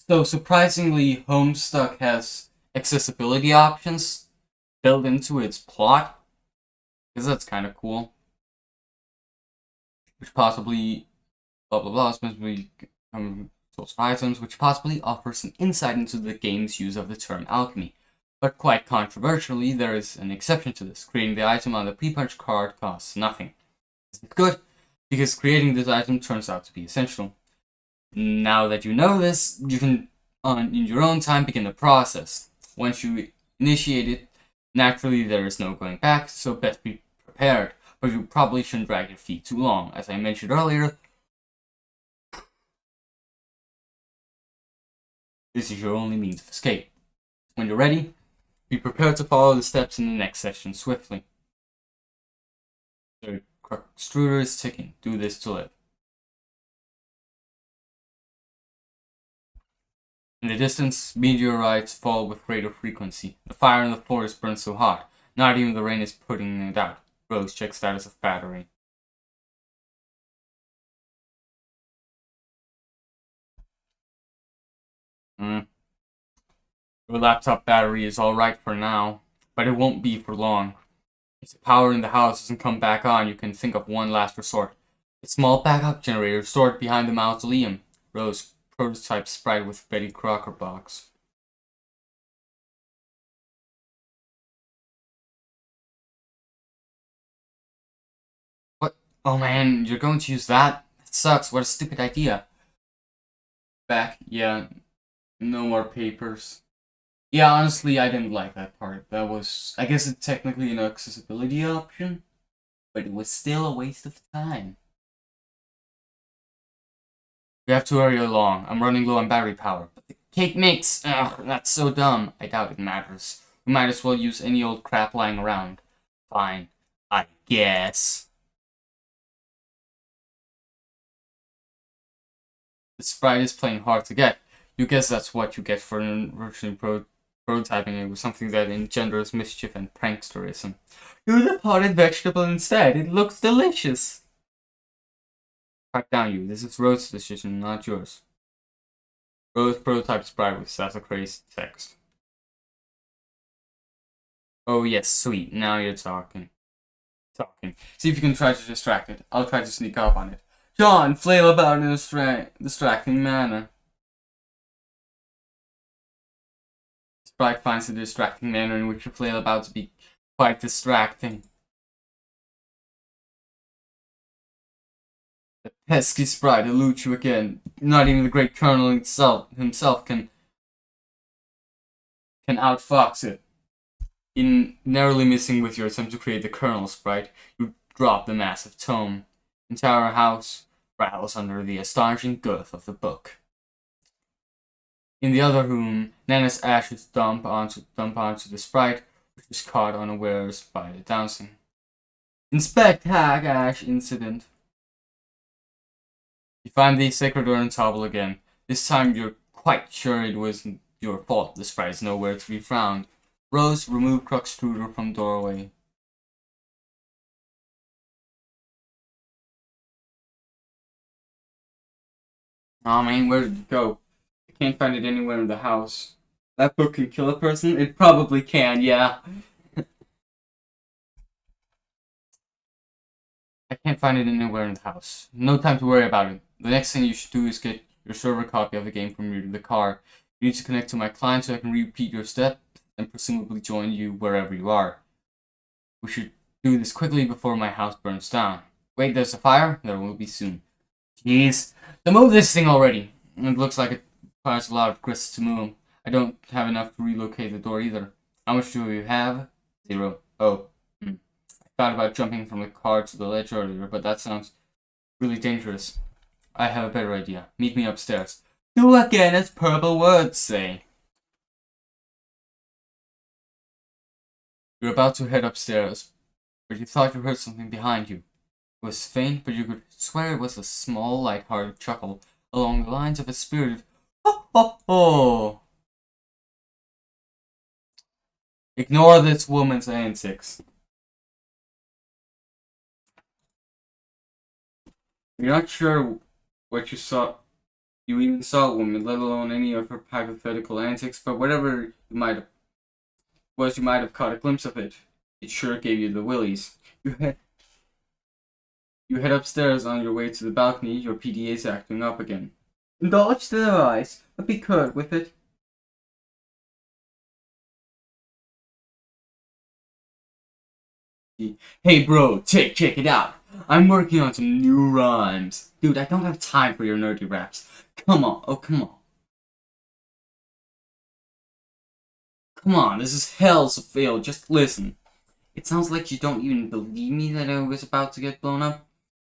Speaker 1: So surprisingly, Homestuck has accessibility options built into its plot, because that's kind of cool. Which possibly blah blah blah, ostensibly sorts of items, which possibly offers some insight into the game's use of the term alchemy. But quite controversially, there is an exception to this. Creating the item on the pre-punch card costs nothing. This is good, because creating this item turns out to be essential. Now that you know this, you can, in your own time, begin the process. Once you initiate it, naturally there is no going back, so best be prepared. But you probably shouldn't drag your feet too long. As I mentioned earlier, this is your only means of escape. When you're ready, be prepared to follow the steps in the next session swiftly. The extruder is ticking. Do this to live. In the distance, meteorites fall with greater frequency. The fire in the forest burns so hot, not even the rain is putting it out. Rose, check status of battery. Your laptop battery is alright for now, but it won't be for long. If the power in the house doesn't come back on, you can think of one last resort. A small backup generator stored behind the mausoleum. Rose, prototype sprite with Betty Crocker box. What? Oh man, you're going to use that? That sucks, what a stupid idea. Back, yeah. No more papers. Yeah, honestly, I didn't like that part. That was, I guess it's technically an accessibility option, but it was still a waste of time. We have to hurry along. I'm running low on battery power. But the cake mix, ugh, that's so dumb. I doubt it matters. We might as well use any old crap lying around. Fine, I guess. The sprite is playing hard to get. You guess that's what you get for virtually prototyping it with something that engenders mischief and pranksterism. Do the potted vegetable instead. It looks delicious. Crack down, you. This is Rose's decision, not yours. Rose prototype sprite with Sasa crazy text. Oh yes, sweet. Now you're talking. See if you can try to distract it. I'll try to sneak up on it. John, flail about in a distracting manner. Sprite finds the distracting manner in which you flail about to be quite distracting. The pesky sprite eludes you again. Not even the great Colonel himself can outfox it. In narrowly missing with your attempt to create the Colonel sprite, you drop the massive tome. The entire house rattles under the astonishing girth of the book. In the other room, Nana's ashes dump onto the sprite, which was caught unawares by the dancing. Inspect Hag Ash incident. You find the sacred urn topple again. This time you're quite sure it wasn't your fault. The sprite is nowhere to be found. Rose, remove Crux-Truder from doorway. Aw, man, where did it go? I can't find it anywhere in the house. That book can kill a person? It probably can, yeah. I can't find it anywhere in the house. No time to worry about it. The next thing you should do is get your server copy of the game from the car. You need to connect to my client so I can repeat your steps and presumably join you wherever you are. We should do this quickly before my house burns down. Wait, there's a fire? There will be soon. Jeez. So move this thing already. It looks like it requires a lot of grist to move. I don't have enough to relocate the door either. How much do you have? 0. Oh. I thought about jumping from the car to the ledge earlier, but that sounds really dangerous. I have a better idea. Meet me upstairs. Do again as purple words say. You're about to head upstairs, but you thought you heard something behind you. It was faint, but you could swear it was a small, light-hearted chuckle along the lines of a spirited "ho ho ho." Ignore this woman's antics. You're not sure what you saw. You even saw a woman, let alone any of her hypothetical antics, but whatever you might have caught a glimpse of it. It sure gave you the willies. You head upstairs on your way to the balcony, your PDA's acting up again. Indulge the device, but be curt with it. Hey bro, check it out. I'm working on some new rhymes. Dude, I don't have time for your nerdy raps. Come on, oh come on. Come on, this is hell's a fail, just listen. It sounds like you don't even believe me that I was about to get blown up.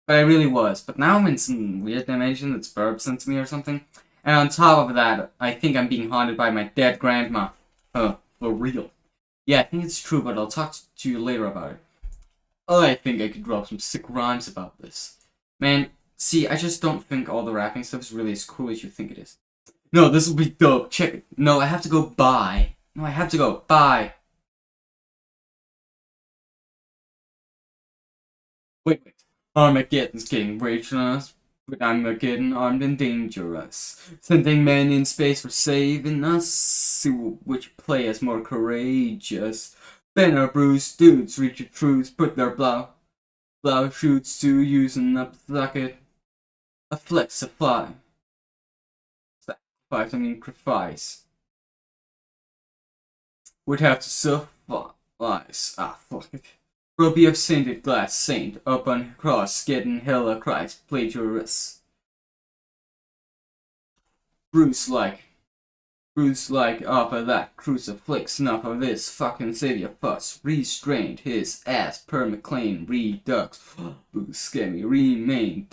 Speaker 1: But I really was. But now I'm in some weird dimension that's burps into me or something. And on top of that, I think I'm being haunted by my dead grandma. For real. Yeah, I think it's true, but I'll talk to you later about it. I think I could drop some sick rhymes about this. Man, see, I just don't think all the rapping stuff is really as cool as you think it is. No, this will be dope. Check it. No, I have to go bye. No, I have to go. Bye. Wait. Armageddon's getting raged on us, but Armageddon armed and dangerous. Sending men in space for saving us. See which play is more courageous. Banner bruised dudes reach a truce, put their blow shoots to using up the socket. A flex supply. Sacrifice, sacrifice. Would have to suffice. Fuck it. Ruby of sainted glass saint up on cross getting hella Christ plagiarists. Bruce like Bruce like off of that crucifix, enough of this fucking savior fuss. Restrained his ass per McLean redux. Buscemi remain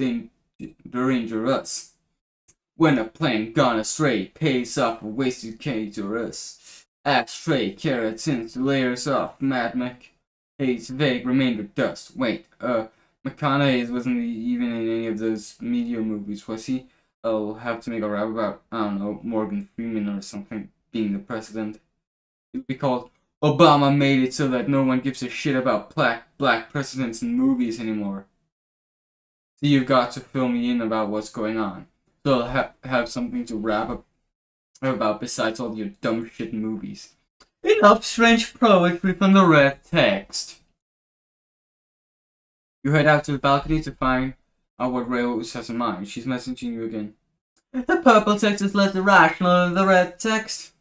Speaker 1: dangerous. When a plane gone astray, pays off a wasted caterers. Ashtray keratins layers off Madmac. Hates vague remainder dust. Wait, McConaughey wasn't even in any of those media movies, was he? I'll have to make a rap about, I don't know, Morgan Freeman or something being the president. It'll be called Obama Made It So That No One Gives a Shit About black presidents in movies anymore. So you've got to fill me in about what's going on. So I'll have something to rap up about besides all your dumb shit movies. Enough strange poetry from the red text. You head out to the balcony to find out what Rose has in mind. She's messaging you again. The purple text is less irrational than the red text.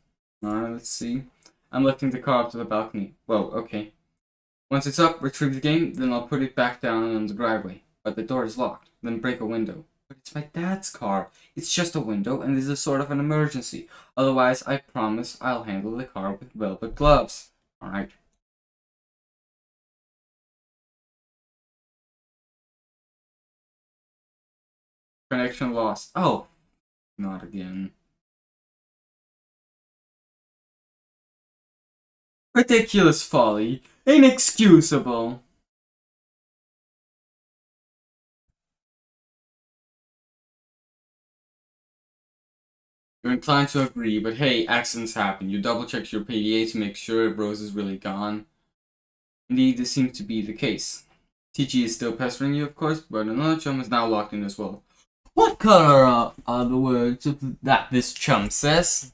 Speaker 1: Alright, let's see. I'm lifting the car up to the balcony. Whoa, okay. Once it's up, retrieve the game, then I'll put it back down on the driveway. But the door is locked. Then break a window. But it's my dad's car. It's just a window, and this is sort of an emergency. Otherwise, I promise I'll handle the car with velvet gloves. Alright. Connection lost. Oh, not again. Ridiculous folly. Inexcusable. You're inclined to agree, but hey, accidents happen. You double check your PDA to make sure if Rose is really gone. Indeed, this seems to be the case. TG is still pestering you, of course, but another chum is now locked in as well. What color are the words that this chum says?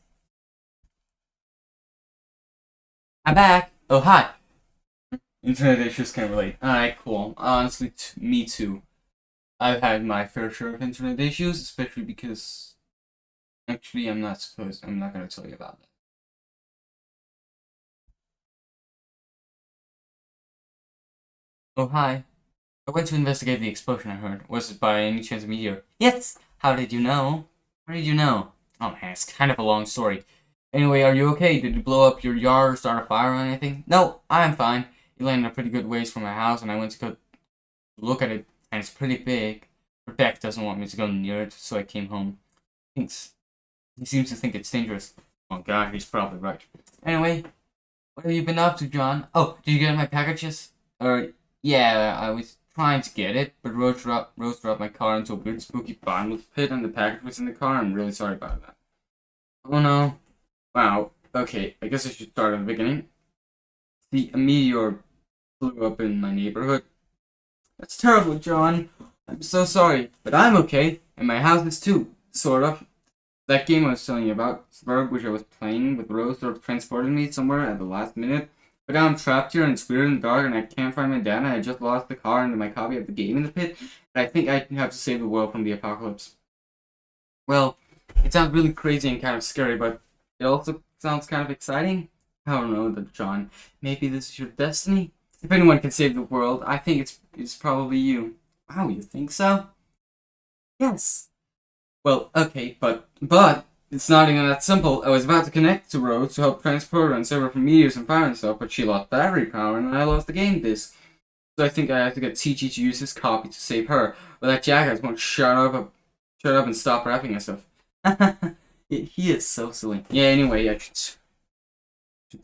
Speaker 1: I'm back. Oh, hi. Internet issues can't relate. Alright, cool. Honestly, me too. I've had my fair share of internet issues, especially because... Actually, I'm not gonna tell you about that. Oh, hi. I went to investigate the explosion I heard. Was it by any chance a meteor? Yes! How did you know? How did you know? Oh man, it's kind of a long story. Anyway, are you okay? Did you blow up your yard or start a fire or anything? No, I'm fine. It landed a pretty good ways from my house, and I went to go look at it, and it's pretty big. Rebecca doesn't want me to go near it, so I came home. He seems to think it's dangerous. Oh god, he's probably right. Anyway, what have you been up to, John? Oh, did you get my packages? Yeah, I was trying to get it, but Rose dropped my car into a weird spooky bottomless pit, and the package was in the car. I'm really sorry about that. Oh no. Wow. Okay, I guess I should start at the beginning. See, a meteor blew up in my neighborhood. That's terrible, John. I'm so sorry, but I'm okay, and my house is too, sort of. That game I was telling you about, Spurg, which I was playing with Rose, sort of transported me somewhere at the last minute. But now I'm trapped here and it's weird and dark and I can't find my dad and I just lost the car and my copy of the game in the pit. And I think I have to save the world from the apocalypse. Well, it sounds really crazy and kind of scary, but it also sounds kind of exciting. I don't know, John. Maybe this is your destiny? If anyone can save the world, I think it's probably you. Wow, you think so? Yes. Well, okay, but it's not even that simple. I was about to connect to Rose to help transport her and save her from meteors and fire and stuff, but she lost battery power and I lost the game disc. So I think I have to get TG to use his copy to save her, but that jackass won't shut up and stop rapping and stuff. He is so silly. Yeah, anyway, I should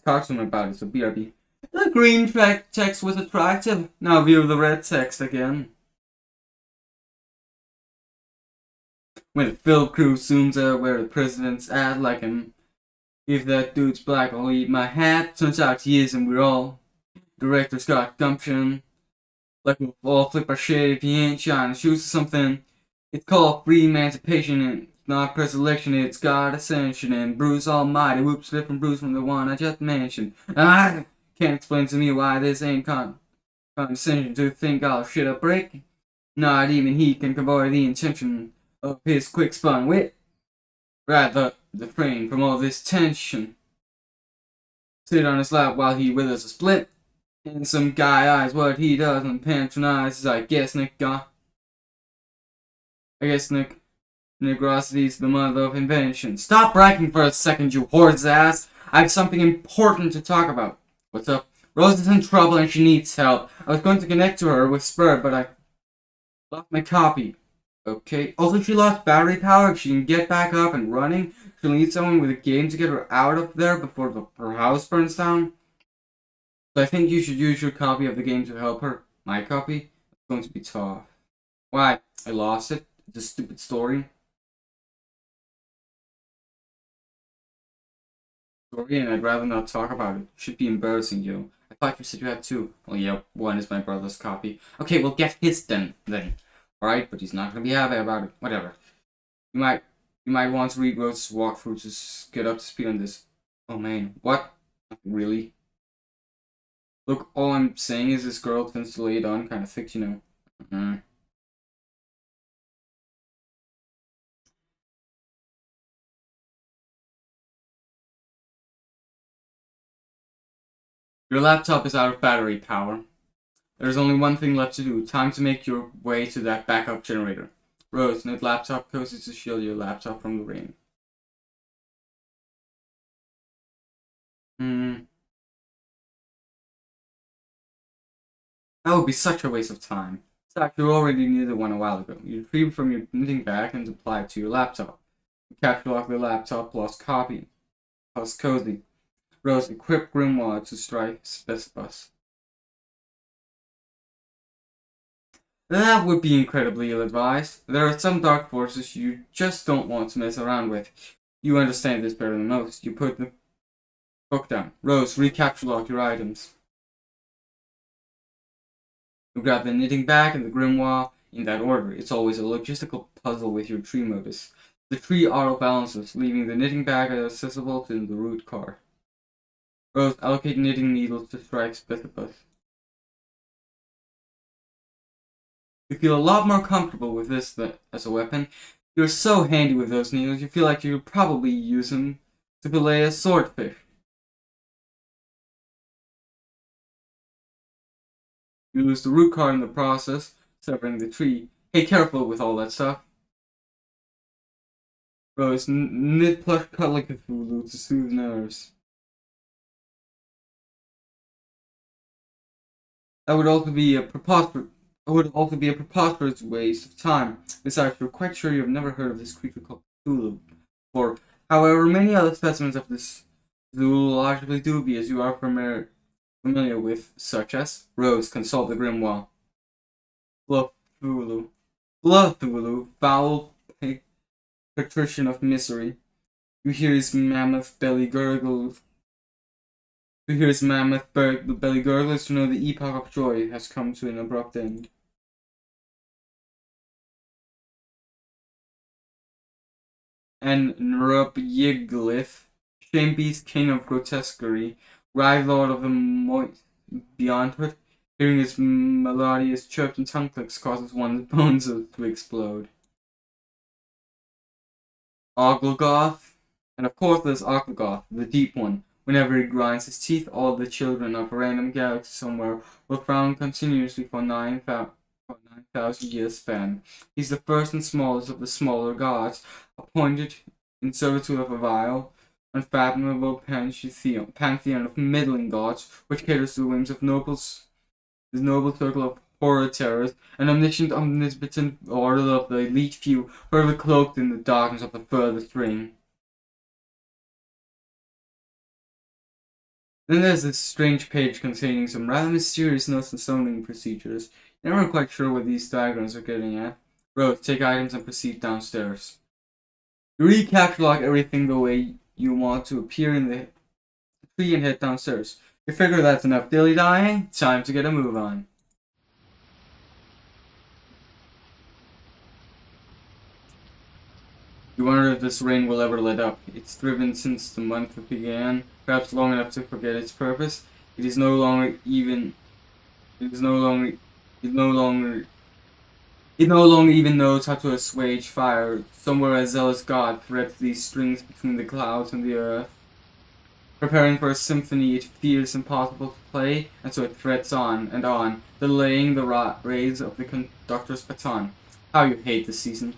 Speaker 1: talk to him about it, so BRB. The green text was attractive. Now view the red text again. When the film crew zooms out where the president's at, like him. If that dude's black, I'll eat my hat. Turns out he is, and we're all. Director's got gumption. Like we'll all flip our shit if he ain't shining shoes or something. It's called free emancipation, and it's not predilection, it's God ascension. And Bruce Almighty whoops different Bruce from the one I just mentioned. And I can't explain to me why this ain't condescension to think I'll shit a brick. Not even he can avoid the intention of his quick spun wit. Rather, refrain from all this tension. Sit on his lap while he withers a split. And some guy eyes what he does and patronizes. I guess Nick Negrosity is the mother of invention. Stop bragging for a second, you horse's ass. I have something important to talk about. What's up? Rose is in trouble and she needs help. I was going to connect to her with Spur, but I lost my copy. Okay. Also, she lost battery power. If she can get back up and running, she'll need someone with a game to get her out of there before her house burns down. So I think you should use your copy of the game to help her. My copy? It's going to be tough. Why? I lost it. It's a stupid story. And I'd rather not talk about it. Should be embarrassing you. I thought you said you had two. Well, yeah, one is my brother's copy. Okay, well, get his then. Alright, but he's not gonna be happy about it. Whatever. You might want to read Rose's walkthrough to get up to speed on this. Oh man, what? Really? Look, all I'm saying is this girl tends to lay it on kind of thick, you know. Your laptop is out of battery power. There's only one thing left to do. Time to make your way to that backup generator. Rose, need laptop cozy to shield your laptop from the rain. That would be such a waste of time. In fact, you already needed one a while ago. You retrieve it from your knitting bag and apply it to your laptop. You capture lock the laptop plus copy. Plus cozy. Rose, equip Grimoire to strike Specibus. That would be incredibly ill-advised. There are some dark forces you just don't want to mess around with. You understand this better than most. You put the book down. Rose, recapture lock your items. You grab the knitting bag and the grimoire in that order. It's always a logistical puzzle with your tree modus. The tree auto-balances, leaving the knitting bag accessible to the root card. Rose, allocate knitting needles to strike Specibus. You feel a lot more comfortable with this as a weapon. You're so handy with those needles, you feel like you could probably use them to fillet a swordfish. You lose the root card in the process, severing the tree. Hey, careful with all that stuff. Rose, knit plush cuddly Cthulhu to soothe nerves. That would also be a preposterous waste of time. Besides, you're quite sure you've never heard of this creature called Cthulhu. For, however, many other specimens of this zoologically dubious you are familiar with, such as Rose, consult the grimoire. Cthulhu, foul patrician of misery. You hear his mammoth belly gurgle. To hear his mammoth belly gurgles to know the epoch of joy has come to an abrupt end. And Nrub-Yiglith, Shamebeast king of grotesquerie, ride lord of the moist beyondhood, hearing his melodious chirps and tongue clicks causes one's bones to explode. Oglogoth, and of course there's Oglogoth, the deep one. Whenever he grinds his teeth, all the children of a random galaxy somewhere will frown continuously for 9,000 years span. He's the first and smallest of the smaller gods, appointed in servitude of a vile, unfathomable pantheon of middling gods, which caters to the whims of the noble circle of horror terrors, an omnipotent order of the elite few, forever cloaked in the darkness of the furthest ring. Then there's this strange page containing some rather mysterious notes and summoning procedures. You're never quite sure what these diagrams are getting at. Rose, take items and proceed downstairs. You recapture lock everything the way you want to appear in the tree and head downstairs. You figure that's enough dilly-dallying? Time to get a move on. You wonder if this rain will ever let up. It's driven since the month began, perhaps long enough to forget its purpose. It no longer even knows how to assuage fire. Somewhere a zealous god threads these strings between the clouds and the earth. Preparing for a symphony it fears impossible to play, and so it threads on, delaying the rays of the conductor's baton. How you hate the season.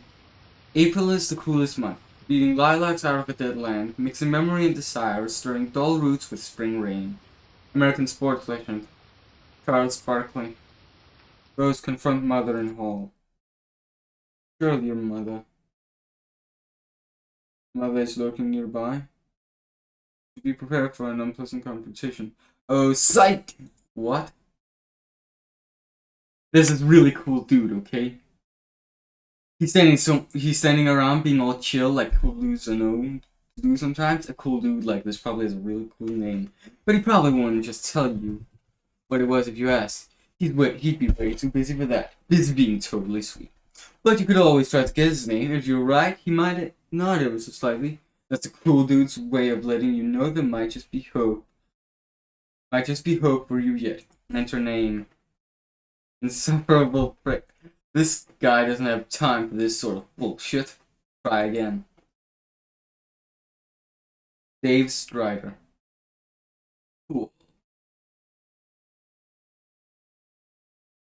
Speaker 1: April is the coolest month, bleeding lilacs out of a dead land, mixing memory and desire, stirring dull roots with spring rain. American sports legend, Charles Barkley. Rose confront mother in hall. Surely your mother. Mother is lurking nearby. To be prepared for an unpleasant confrontation. Oh, psych! What? This is really cool dude, okay? He's standing around being all chill like cool dudes are known to do sometimes. A cool dude like this probably has a really cool name. But he probably wouldn't just tell you what it was if you asked. He'd be way too busy for that. Busy being totally sweet. But you could always try to guess his name. If you're right, he might nod ever so slightly. That's a cool dude's way of letting you know there might just be hope. Might just be hope for you yet. Enter name. Insufferable prick. This guy doesn't have time for this sort of bullshit. Try again. Dave Strider. Cool.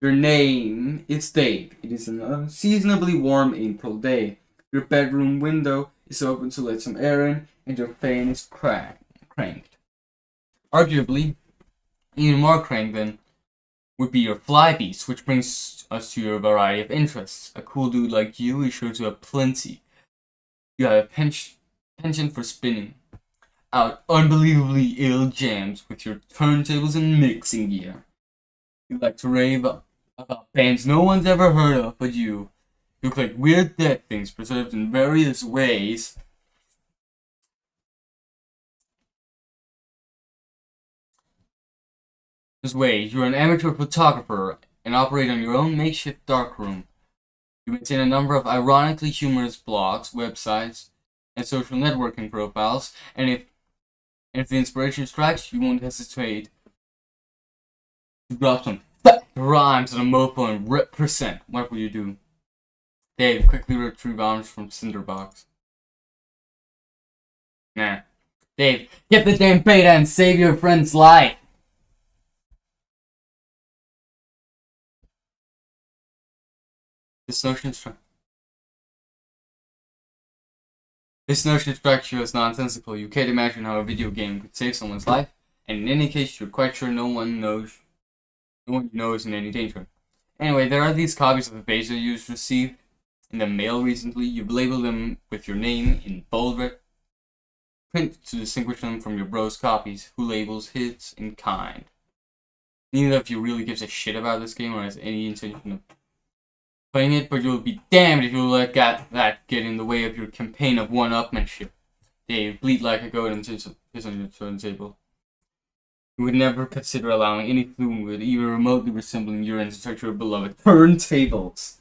Speaker 1: Your name is Dave. It is an unseasonably warm April day. Your bedroom window is open to let some air in, and your fan is cranked. Arguably, even more cranked than would be your fly beast, which brings us to your variety of interests. A cool dude like you is sure to have plenty. You have a penchant for spinning out unbelievably ill jams with your turntables and mixing gear. You like to rave about bands no one's ever heard of but you. You look like weird dead things preserved in various ways. You're an amateur photographer and operate on your own makeshift darkroom. You maintain a number of ironically humorous blogs, websites, and social networking profiles, and if the inspiration strikes, you won't hesitate to drop some fat rhymes on a mofo and represent. What will you do? Dave quickly retrieve arms from Cinderbox. Nah. Dave, get the damn beta and save your friend's life! This notion strikes you as nonsensical. You can't imagine how a video game could save someone's life, and in any case, you're quite sure no one you know is in any danger. Anyway, there are these copies of the beta you've received in the mail recently. You've labeled them with your name in bold red print to distinguish them from your bro's copies, who labels his in kind. Neither of you really gives a shit about this game or has any intention of playing it, but you'll be damned if you let that get in the way of your campaign of one-upmanship. Dave, bleed like a goat and piss on your turntable. You would never consider allowing any fluid, even remotely resembling urine, to touch your beloved turntables.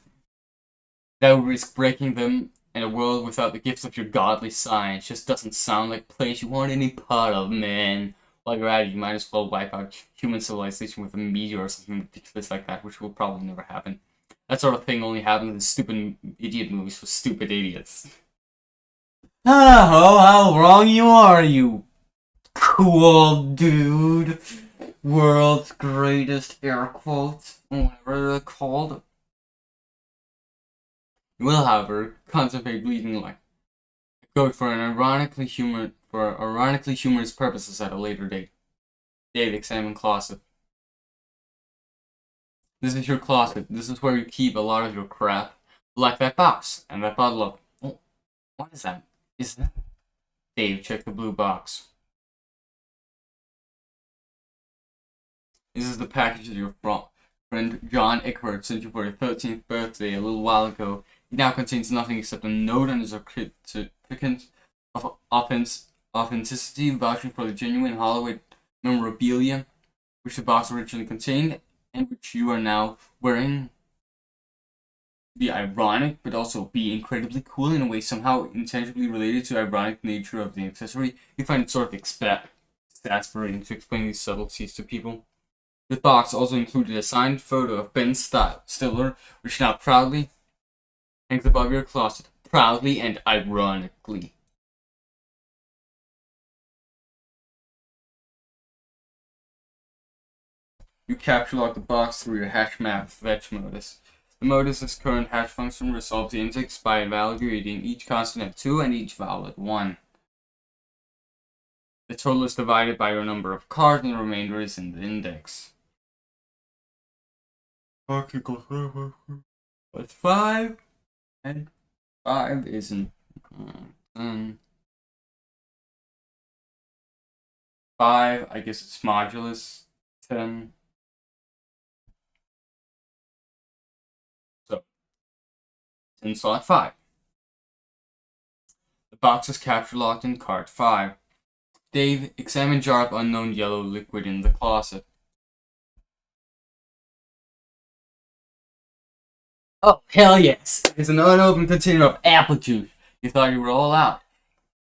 Speaker 1: That would risk breaking them, and a world without the gifts of your godly science just doesn't sound like a place you want any part of, man. While you're at it, you might as well wipe out human civilization with a meteor or something ridiculous like that, which will probably never happen. That sort of thing only happens in stupid idiot movies for stupid idiots. Oh, how wrong you are, you cool dude. World's greatest air quotes, whatever they're called. You will, however, contemplate bleeding like a goat for ironically humorous purposes at a later date. Dave, examine closet. This is your closet. This is where you keep a lot of your crap. Like that box and that bottle of... Oh, what is that? Is that... Dave, check the blue box. This is the package that your friend John Eckert sent you for your 13th birthday a little while ago. It now contains nothing except a note and a certificate of authenticity vouching for the genuine Holloway memorabilia which the box originally contained, and which you are now wearing. Be ironic, but also be incredibly cool in a way somehow intangibly related to the ironic nature of the accessory. You find it sort of exasperating to explain these subtleties to people. The box also included a signed photo of Ben Stiller, which now proudly hangs above your closet. Proudly and ironically. You capture lock the box through your hash map fetch modus. The modus's current hash function resolves the index by evaluating each constant at 2 and each vowel at 1. The total is divided by your number of cards and the remainder is in the index. What's 5? And 5 isn't. 5, I guess it's modulus 10. So, 10 slot 5. The box is capture locked in card 5. Dave, examine jar of unknown yellow liquid in the closet. Oh, hell yes! It's an unopened container of apple juice. You thought you were all out.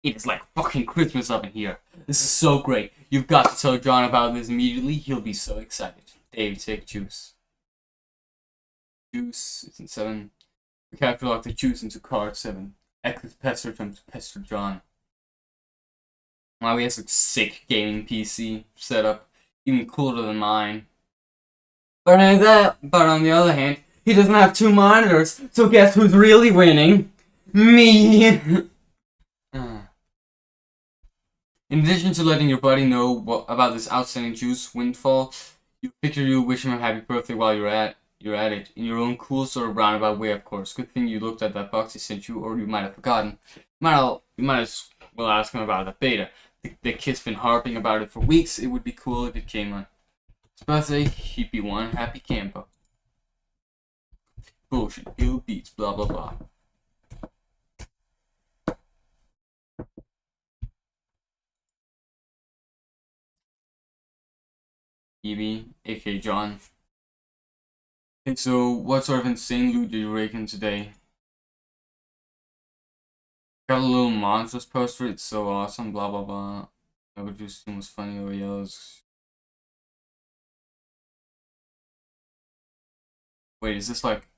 Speaker 1: It is like fucking Christmas up in here. This is so great. You've got to tell John about this immediately. He'll be so excited. Dave, take juice. Juice, it's in 7. We capture lock the juice into card 7. Exit pester comes to pester John. Wow, he has a sick gaming PC setup. Even cooler than mine. But on the other hand, he doesn't have 2 monitors, so guess who's really winning? Me! In addition to letting your buddy know about this outstanding juice windfall, you figure you'll wish him a happy birthday while you're at it, in your own cool sort of roundabout way, of course. Good thing you looked at that box he sent you, or you might have forgotten. You might as well ask him about the beta. The kid's been harping about it for weeks. It would be cool if it came on his birthday. He'd be one happy camper. Bullshit, ill beats, blah blah blah. EB, aka John. Okay, so what sort of insane loot did you rake in today? Got a little monsters poster, it's so awesome, blah blah blah. I would just think was funny over yellows. Wait, is this like...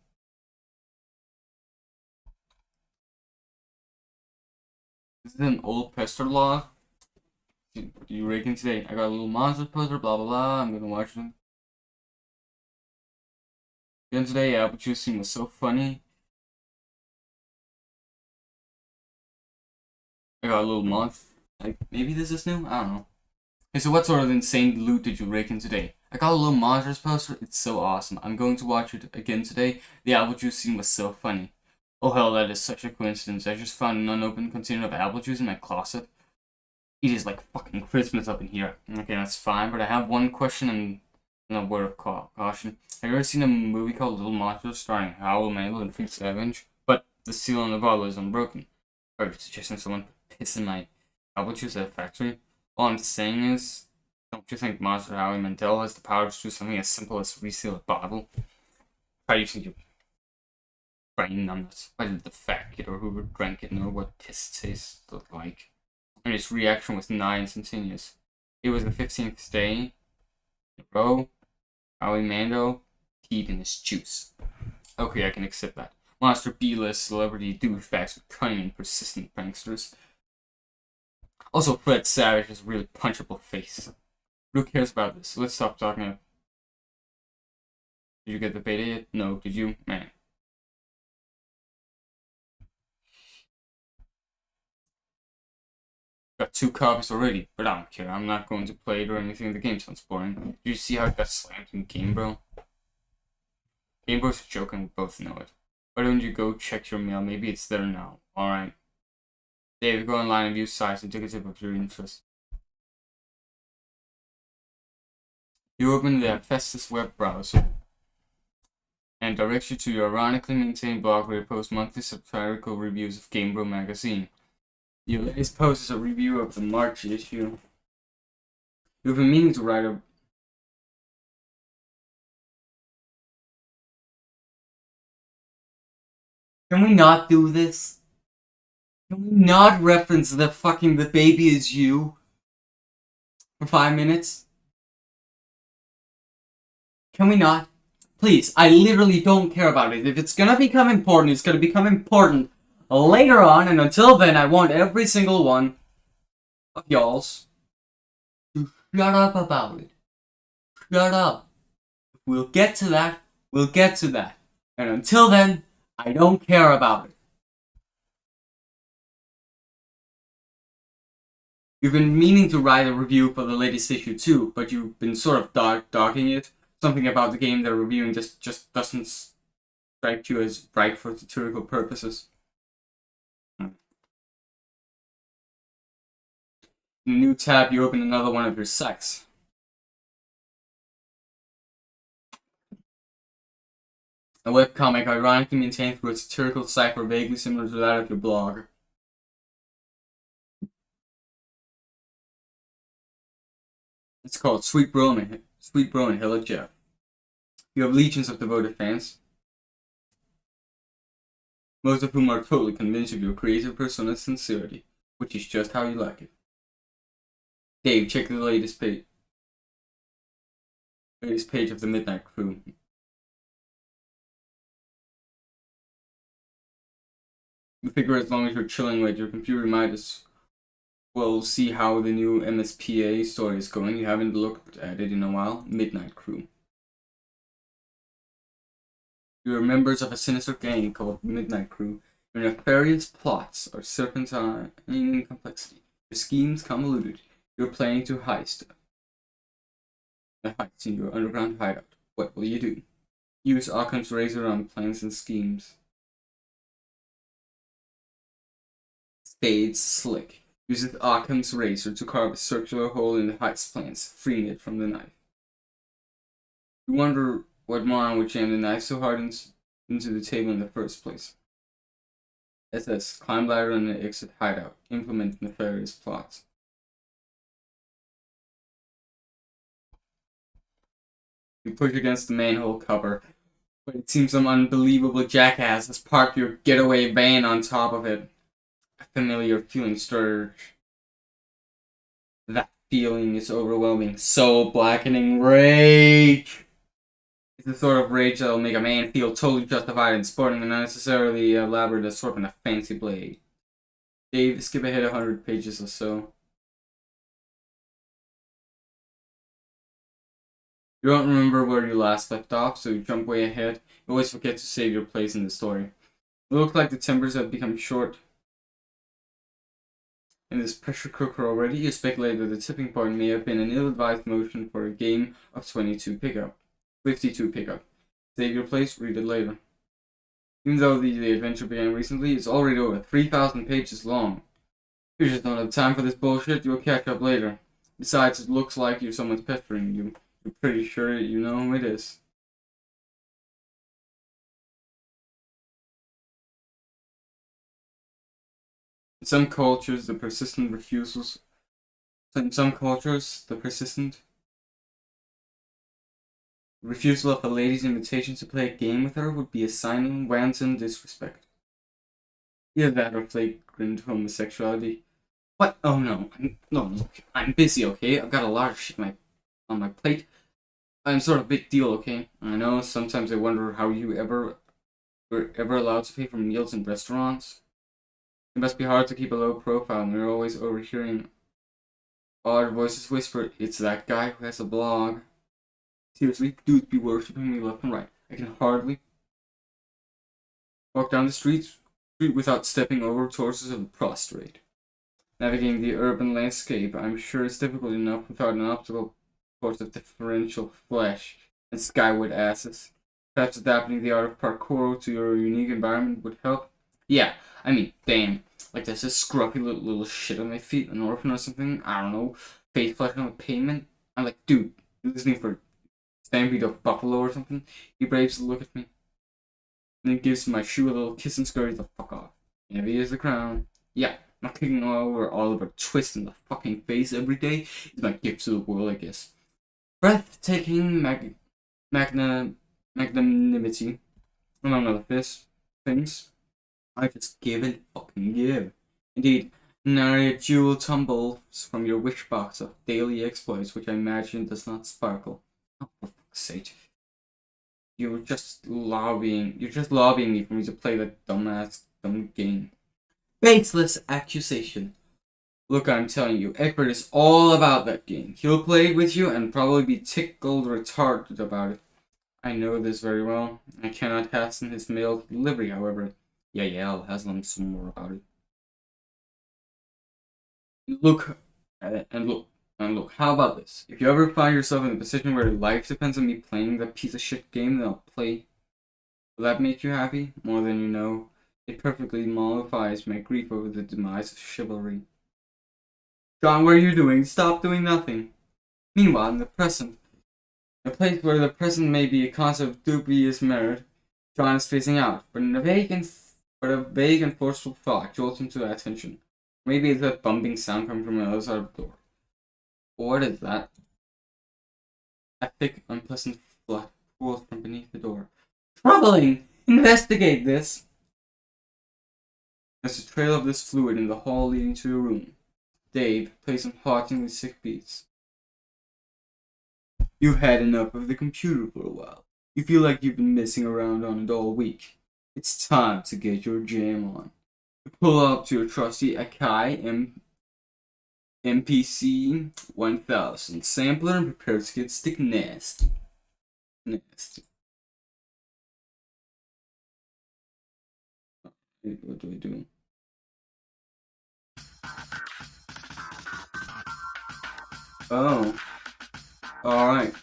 Speaker 1: Is this an old pester log? Did you rake in today? I got a little monsters poster, blah blah blah, I'm gonna watch them. Again today, apple juice was so funny. I got a little month. Like, maybe this is new? I don't know. Okay, so what sort of insane loot did you rake in today? I got a little monsters poster. It's so awesome. I'm going to watch it again today. The apple juice scene was so funny. Oh hell, that is such a coincidence. I just found an unopened container of apple juice in my closet. It is like fucking Christmas up in here. Okay, that's fine, but I have one question and a word of caution. Have you ever seen a movie called Little Monsters starring Howell Mandel and Fred Savage? But the seal on the bottle is unbroken. Are you suggesting someone piss in my apple juice at a factory? All I'm saying is, don't you think Monster Howie Mandel has the power to do something as simple as reseal a bottle? How do you think your brain numbness? Why did the fat kid or whoever drank it know what piss tastes like? And his reaction was nigh instantaneous. It was the 15th day in a row. Howie Mandel keeping his juice. Okay, I can accept that. Monster B-list celebrity douchebags with cunning and persistent pranksters. Also, Fred Savage has a really punchable face. Who cares about this? Let's stop talking about... Did you get the beta yet? No, did you? Man. Got 2 copies already, but I don't care. I'm not going to play it or anything. The game sounds boring. Did you see how it got slammed in Game Bro? Game Bro's a joke and we both know it. Why don't you go check your mail? Maybe it's there now. Alright. Dave, go online and view sites indicative of your interest. You open the Festus web browser and directs you to your ironically maintained blog where you post monthly satirical reviews of Game Bro magazine. Your latest post is a review of the March issue. You've been meaning to write a... Can we not do this? Can we not reference the baby is you for 5 minutes? Can we not? Please, I literally don't care about it. If it's gonna become important, it's gonna become important later on, and until then, I want every single one of y'alls to shut up about it. Shut up. We'll get to that. We'll get to that. And until then, I don't care about it. You've been meaning to write a review for the latest issue too, but you've been sort of dogging it. Something about the game they're reviewing just doesn't strike you as right for satirical purposes. In a new tab, you open another one of your sites. A webcomic ironically maintained through a satirical cipher vaguely similar to that of your blog. It's called Sweet Bro and Hello Jeff. You have legions of devoted fans, most of whom are totally convinced of your creative persona's sincerity, which is just how you like it. Dave, check the latest page of the Midnight Crew. You figure as long as you're chilling with your computer, you might as well see how the new MSPA story is going. You haven't looked at it in a while. Midnight Crew. You are members of a sinister gang called Midnight Crew. Your nefarious plots are serpentine in complexity. Your schemes convoluted. You're planning to heist in your underground hideout. What will you do? Use Occam's razor on plans and schemes. Spades slick. Uses Occam's razor to carve a circular hole in the heist plans, freeing it from the knife. You wonder what moron would jam the knife so hard into the table in the first place. SS, climb ladder and exit hideout. Implement nefarious plots. You push against the manhole cover, but it seems some unbelievable jackass has parked your getaway van on top of it. A familiar feeling stirs. That feeling is overwhelming, soul-blackening rage. It's the sort of rage that'll make a man feel totally justified in sporting an unnecessarily elaborate assortment of fancy blade. Dave, skip ahead 100 pages or so. You don't remember where you last left off, so you jump way ahead. You always forget to save your place in the story. It looks like the timbers have become short in this pressure cooker already. You speculate that the tipping point may have been an ill-advised motion for a game of 52 pickup. Save your place, read it later. Even though the adventure began recently, it's already over 3,000 pages long. You just don't have time for this bullshit. You'll catch up later. Besides, it looks like someone's pestering you. You're pretty sure you know who it is. In some cultures, the persistent refusal of a lady's invitation to play a game with her would be a sign of wanton disrespect. Either that or flagrant homosexuality. What? Oh no. I'm busy, okay? I've got a lot of shit on my plate. I'm sort of a big deal, okay? I know, sometimes I wonder how you were ever allowed to pay for meals in restaurants. It must be hard to keep a low profile when you're always overhearing odd voices whisper, "It's that guy who has a blog." Seriously, dudes be worshipping me left and right. I can hardly walk down the street without stepping over torsos of the prostrate. Navigating the urban landscape, I'm sure it's difficult enough without an obstacle course of differential flesh and skyward asses. Perhaps adapting the art of parkour to your unique environment would help. Yeah, I mean, damn. Like there's this scruffy little shit on my feet, an orphan or something. I don't know. Face flesh on the pavement. I'm like, dude, listening for Stampede of Buffalo or something. He braves to look at me. And then gives my shoe a little kiss and scurries the fuck off. Heavy as the crown. Yeah, not kicking over Oliver Twist in the fucking face every day is my gift to the world, I guess. Breathtaking magnanimity, among other things. I just give and fucking give. Indeed, nary a jewel tumbles from your wish box of daily exploits, which I imagine does not sparkle. Oh, for fuck's sake. You're just lobbying me for me to play that dumb game. Baseless accusation. Look, I'm telling you, Egbert is all about that game. He'll play it with you and probably be tickled retarded about it. I know this very well. I cannot hasten his mail delivery, however. Yeah, I'll hassle him some more about it. Look, and look, and look, how about this? If you ever find yourself in a position where your life depends on me playing that piece of shit game that I'll play, will that make you happy? More than you know. It perfectly mollifies my grief over the demise of chivalry. John, what are you doing? Stop doing nothing. Meanwhile, in the present, a place where the present may be a concept of dubious merit, John is phasing out, but a vague and forceful thought jolts him to attention. Maybe it's that bumping sound coming from the other side of the door. What is that? A thick, unpleasant flood pours from beneath the door. Troubling! Investigate this! There's a trail of this fluid in the hall leading to your room. Dave plays some hauntingly sick beats. You've had enough of the computer for a while. You feel like you've been messing around on it all week. It's time to get your jam on. You pull up to your trusty Akai MPC 1000 sampler and prepare to get stick nasty. What do we do? Oh. Alright.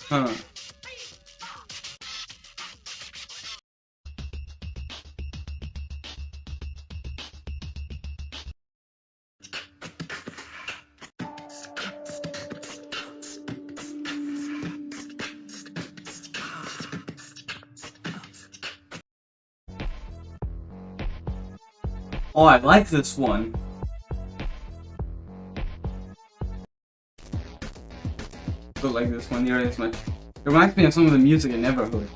Speaker 1: Huh. Oh, I like this one. Don't like this one nearly as much. It reminds me of some of the music I never heard.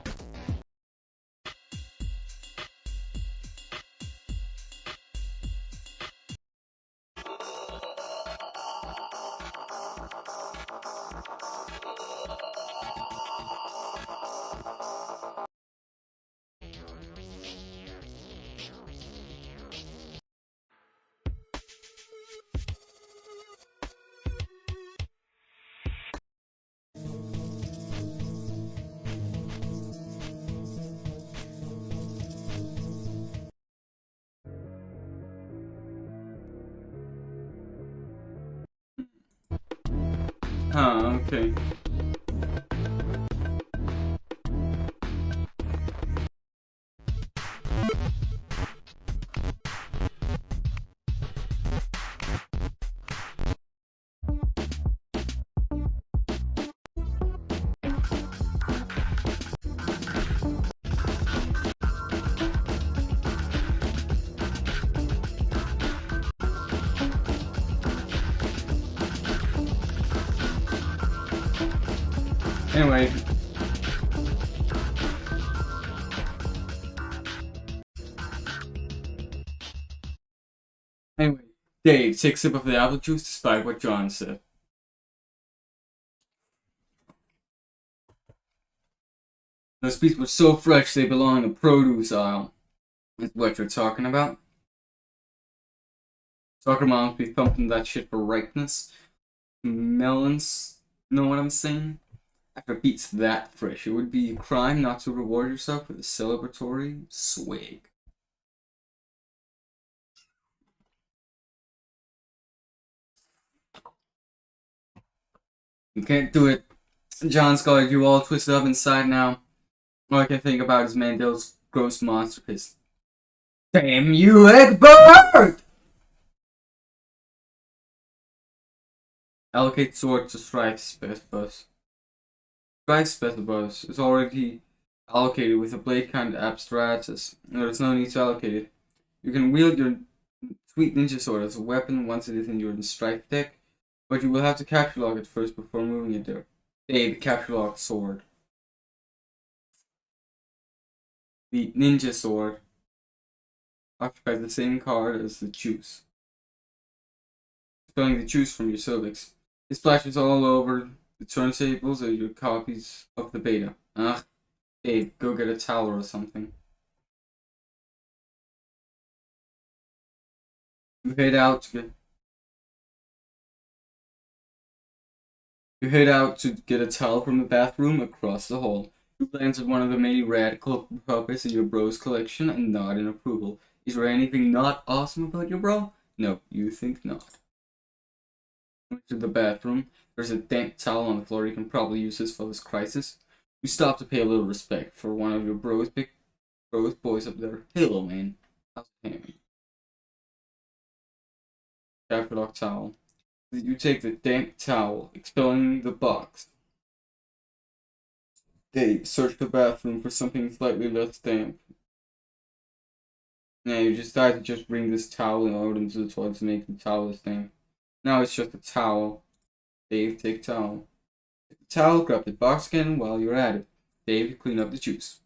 Speaker 1: Huh, okay. Anyway. Dave takes a sip of the apple juice despite what John said. Those beets were so fresh they belong in the produce aisle. Is what you're talking about? Soccer moms be thumping that shit for ripeness. Melons, know what I'm saying? After beets that fresh, it would be a crime not to reward yourself with a celebratory swig. You can't do it. John's got you all twisted up inside now. All I can think about is Mandel's gross monster piss. Damn you, Egbert! Allocate sword to strike specibus. Strike specibus is already allocated with a blade kind of abstratus. There's no need to allocate it. You can wield your sweet ninja sword as a weapon once it is in your strike deck, but you will have to capture lock it first before moving it there. Dave, capture lock sword. The ninja sword occupies the same card as the juice. Spilling the juice from your cervix. It splashes all over the turntables or your copies of the beta. Ugh, Dave, go get a towel or something. You head out to get You head out to get a towel from the bathroom across the hall. You glance at one of the many radical puppets in your bro's collection and nod in approval. Is there anything not awesome about your bro? No, you think not. To the bathroom. There's a damp towel on the floor. You can probably use this for this crisis. You stop to pay a little respect for one of your big boys up there. Hello, man. How's it going? Daffodog towel. You take the damp towel, expelling the box. They search the bathroom for something slightly less damp. Now you decide to just bring this towel out into the toilet to make the towel less damp. Now it's just a towel. Dave, take towel. Take the towel, grab the box again while you're at it. Dave, clean up the juice.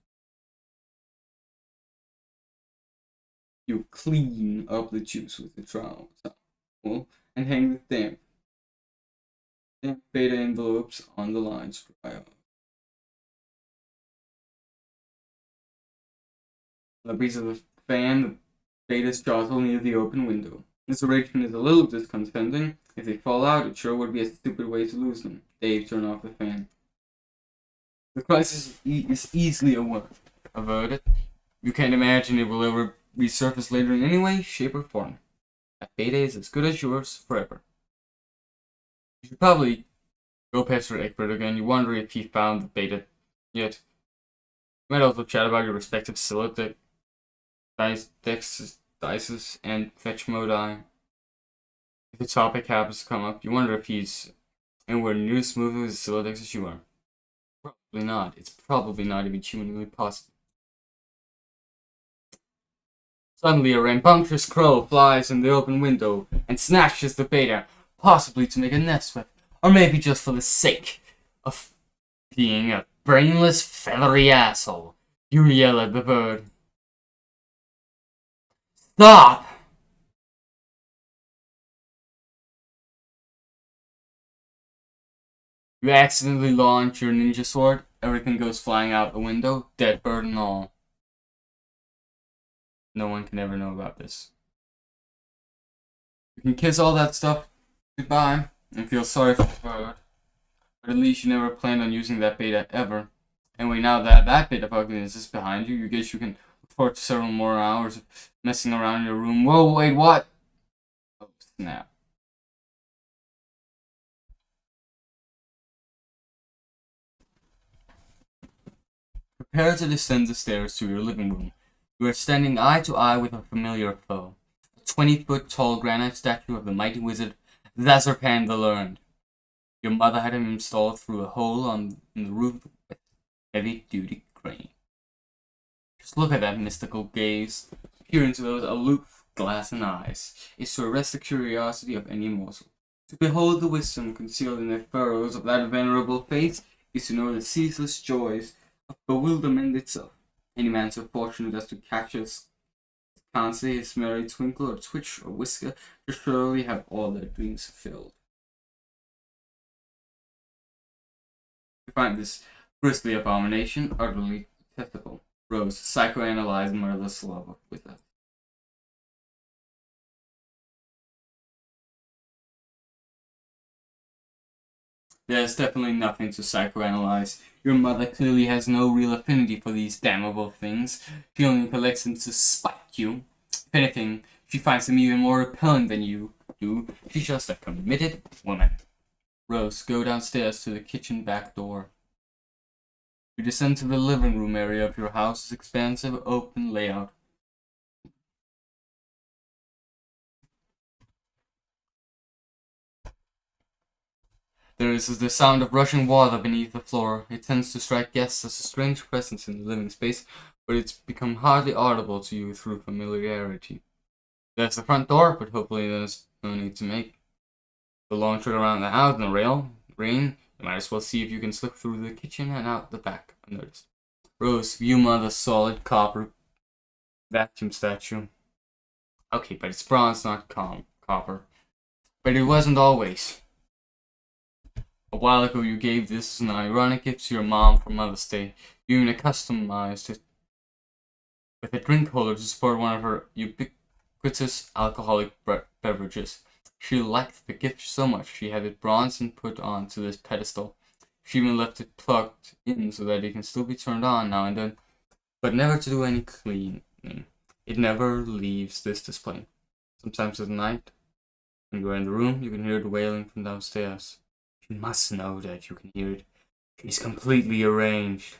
Speaker 1: You clean up the juice with the towel and hang the damp beta envelopes on the lines to dry out. The breeze of the fan, the betas jostle near the open window. This arrangement is a little disconcerting. If they fall out, it sure would be a stupid way to lose them. Dave, turn off the fan. The crisis is easily averted. You can't imagine it will ever resurface later in any way, shape, or form. That beta is as good as yours forever. You should probably go past your Egbert again. You wonder if he found the beta yet. You might also chat about your respective Silodic dices and fetch modi. If the topic happens to come up, you wonder if he's anywhere near as smooth with his Silodics as you are. Probably not. It's probably not even humanly possible. Suddenly, a rambunctious crow flies in the open window and snatches the beta, possibly to make a nest with, or maybe just for the sake of being a brainless, feathery asshole. You yell at the bird. Stop! You accidentally launch your ninja sword. Everything goes flying out the window, dead bird and all. No one can ever know about this. You can kiss all that stuff goodbye and feel sorry for the bird. But at least you never planned on using that beta ever. Anyway, now that that bit of ugliness is behind you, you guess you can look forward to several more hours of messing around in your room. Whoa, wait, what? Oh, snap. Prepare to descend the stairs to your living room. You are standing eye to eye with a familiar foe. A 20-foot tall granite statue of the mighty wizard Zazarpan the Learned. Your mother had him installed through a hole in the roof with a heavy-duty crane. Just look at that mystical gaze. Peer into those aloof, glassy eyes is to arrest the curiosity of any mortal. To behold the wisdom concealed in the furrows of that venerable face is to know the ceaseless joys of bewilderment itself. Any man so fortunate as to catch us can't see his merry twinkle or twitch or whisker to surely have all their dreams fulfilled. You find this grisly abomination utterly detestable. Rose, psychoanalyze murderous love with us. There's definitely nothing to psychoanalyze. Your mother clearly has no real affinity for these damnable things. She only collects them to spite you. If anything, she finds them even more repellent than you do. She's just a committed woman. Rose, go downstairs to the kitchen back door. You descend to the living room area of your house's expansive, open layout. There is the sound of rushing water beneath the floor. It tends to strike guests as a strange presence in the living space, but it's become hardly audible to you through familiarity. There's the front door, but hopefully there's no need to make the long trip around the house in the rain. You might as well see if you can slip through the kitchen and out the back unnoticed. Rose, view mother's solid copper vacuum statue. Okay, but it's bronze, not copper. But it wasn't always. A while ago, you gave this as an ironic gift to your mom for Mother's Day. You even customized it with a drink holder to support one of her ubiquitous alcoholic beverages. She liked the gift so much she had it bronzed and put onto this pedestal. She even left it plugged in so that it can still be turned on now and then, but never to do any cleaning. It never leaves this display. Sometimes at night, when you're in the room, you can hear it wailing from downstairs. You must know that you can hear it. She's completely arranged.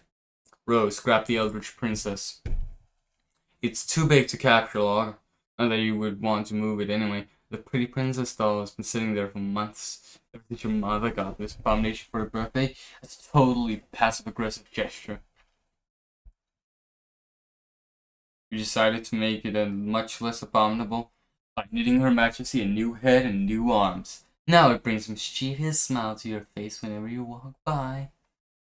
Speaker 1: Rose, grab the Eldritch Princess. It's too big to capture, not that you would want to move it anyway. The pretty princess doll has been sitting there for months. Ever since your mother got this abomination for her birthday, it's a totally passive-aggressive gesture. You decided to make it a much less abominable by knitting Her Majesty a new head and new arms. Now it brings a mischievous smile to your face whenever you walk by.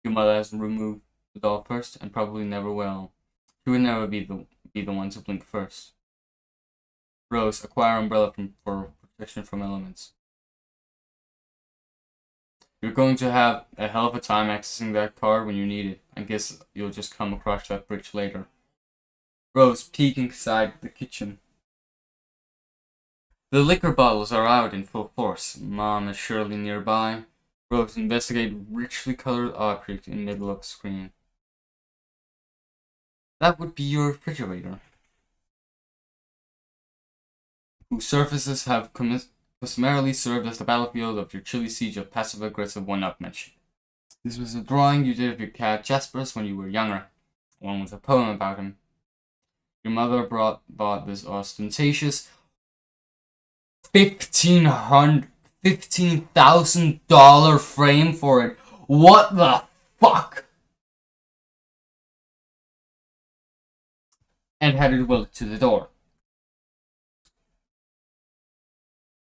Speaker 1: Your mother hasn't removed the doll first, and probably never will. She would never be the one to blink first. Rose, acquire umbrella for protection from elements. You're going to have a hell of a time accessing that card when you need it. I guess you'll just come across that bridge later. Rose, peek inside the kitchen. The liquor bottles are out in full force. Mom is surely nearby. Rose, investigate richly colored object in the middle of the screen. That would be your refrigerator, whose surfaces have customarily served as the battlefield of your chilly siege of passive-aggressive one-upmanship. This was a drawing you did of your cat Jasper's when you were younger, one with a poem about him. Your mother bought this ostentatious $15,000 frame for it. What the fuck? And had it welded to the door.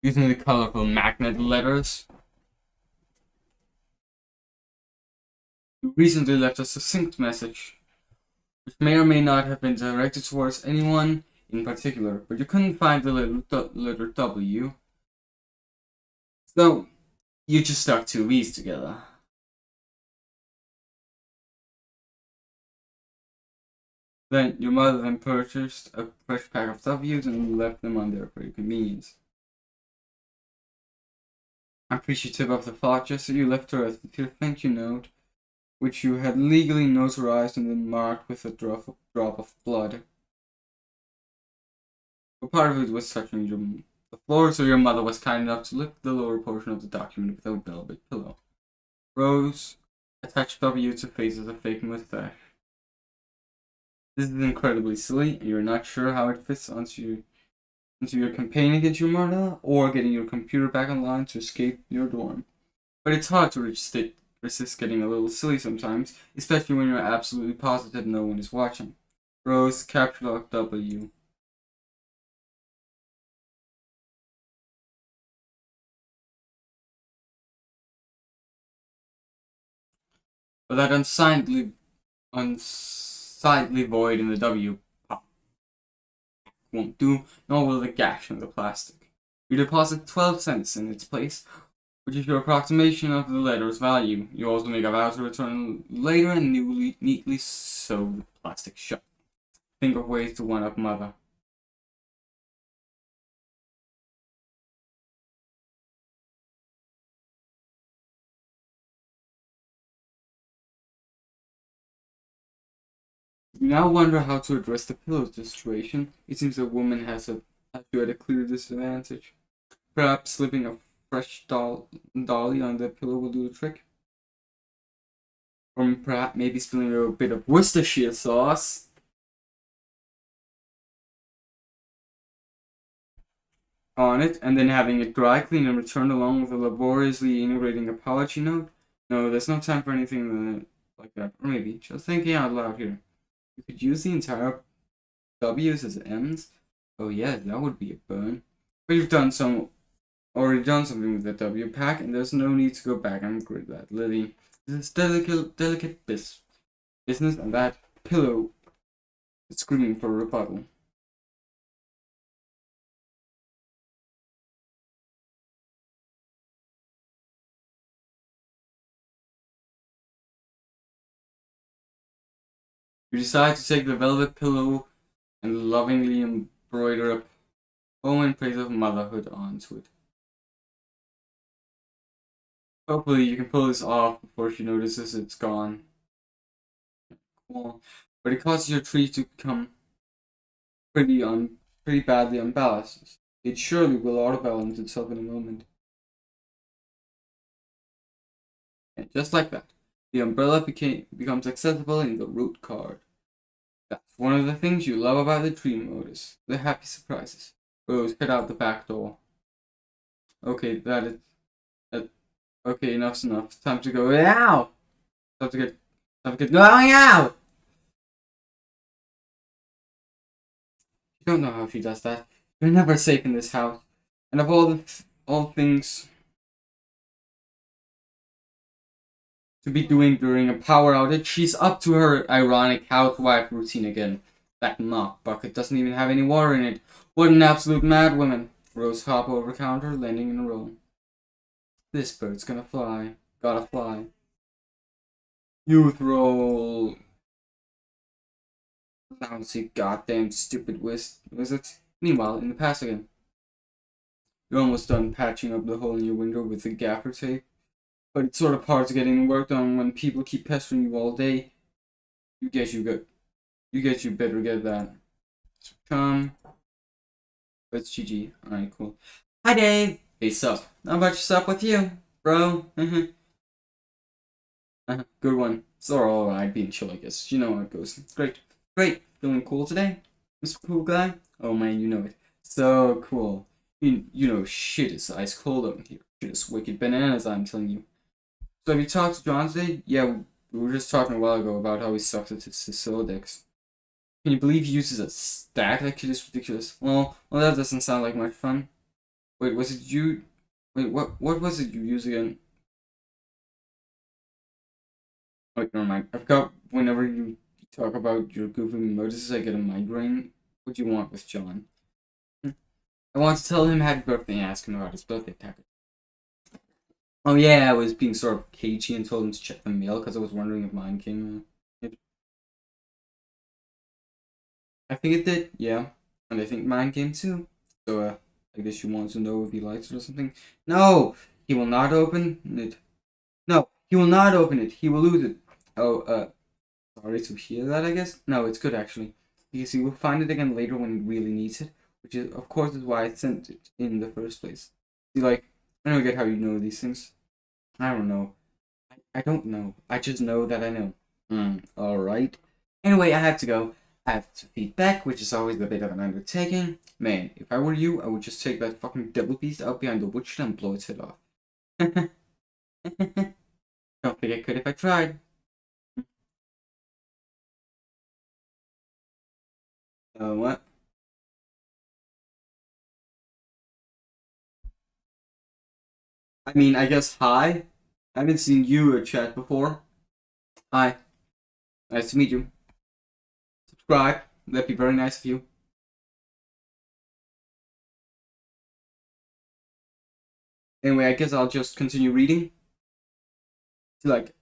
Speaker 1: Using the colorful magnet letters. You recently left a succinct message, which may or may not have been directed towards anyone in particular, but you couldn't find the letter W. So, you just stuck two V's together. Then, your mother then purchased a fresh pack of W's and left them on there for your convenience. Appreciative of the thought gesture, you left her a thank you note, which you had legally notarized and then marked with a drop of blood. But part of it was touching the floor, so your mother was kind enough to lift the lower portion of the document with a velvet pillow. Rose attached W to face as a fake mustache. This is incredibly silly, and you're not sure how it fits onto your campaign against your mother, or getting your computer back online to escape your dorm. But it's hard to resist getting a little silly sometimes, especially when you're absolutely positive no one is watching. Rose, capture lock W. But that unsightly void in the W won't do, nor will the gash in the plastic. You deposit 12 cents in its place, which is your approximation of the letter's value. You also make a vow to return later and neatly sew the plastic shut. Think of ways to one-up mother. You now wonder how to address the pillow situation. It seems the woman has you at a clear disadvantage. Perhaps slipping a fresh dolly on the pillow will do the trick. Or perhaps maybe spilling a bit of Worcestershire sauce on it, and then having it dry cleaned and returned along with a laboriously integrating apology note. No, there's no time for anything like that. Or maybe, just thinking out loud here. You could use the entire W's as M's. Oh yeah, that would be a burn. But you've already done something with the W pack, and there's no need to go back and upgrade that. Lily, this is delicate business. business, and that pillow is screaming for a rebuttal. You decide to take the velvet pillow and lovingly embroider a poem in praise of motherhood onto it. Hopefully you can pull this off before she notices it's gone. Cool. But it causes your tree to become pretty badly unbalanced. It surely will autobalance itself in a moment. And just like that, the umbrella becomes accessible in the root card. That's one of the things you love about the dream modus, the happy surprises. Rose, head out the back door. Okay, okay, enough's enough. Time to go. Ow! Time to get going out! You don't know how she does that. You're never safe in this house. And of all things to be doing during a power outage, she's up to her ironic housewife routine again. That mop bucket doesn't even have any water in it. What an absolute madwoman. Rose hop over counter, landing in a row. This bird's gonna fly. Gotta fly. Youth roll. Lousy goddamn stupid wizards. Meanwhile, in the past again. You're almost done patching up the hole in your window with the gaffer tape. But it's sort of hard to get any work done when people keep pestering you all day. You better get that. Come. It's GG. Alright, cool. Hi Dave! Hey sup. Not much sup with you, bro. Good one. It's alright being chill, I guess. You know how it goes. Great. Feeling cool today? Mr. Cool Guy? Oh man, you know it. So cool. You know shit is ice cold over here. Shit is wicked bananas, I'm telling you. So have you talked to John today? Yeah, we were just talking a while ago about how he sucks at his Sicilidex. Can you believe he uses a stack? That kid is ridiculous. Well, that doesn't sound like much fun. Wait, was it you? Wait, what was it you used again? Wait, never mind. I've got, whenever you talk about your goofy motives, I get a migraine. What do you want with John? I want to tell him happy birthday and ask him about his birthday package. Oh yeah, I was being sort of cagey and told him to check the mail because I was wondering if mine came. I think it did, yeah. And I think mine came too. So, I guess you want to know if he likes it or something. No! He will not open it. No, he will not open it. He will lose it. Oh, sorry to hear that, I guess. No, it's good actually. Because he will find it again later when he really needs it. Which is, of course, is why I sent it in the first place. See, like, I don't get how you know these things. I don't know. I don't know. I just know that I know. Alright. Anyway, I have to go. I have to feed back, which is always a bit of an undertaking. Man, if I were you, I would just take that fucking devil beast out behind the woodshed and blow its head off. Don't think I could if I tried. What? I mean, I guess hi. I haven't seen you chat before. Hi. Nice to meet you. Subscribe. That'd be very nice of you. Anyway, I guess I'll just continue reading. Like,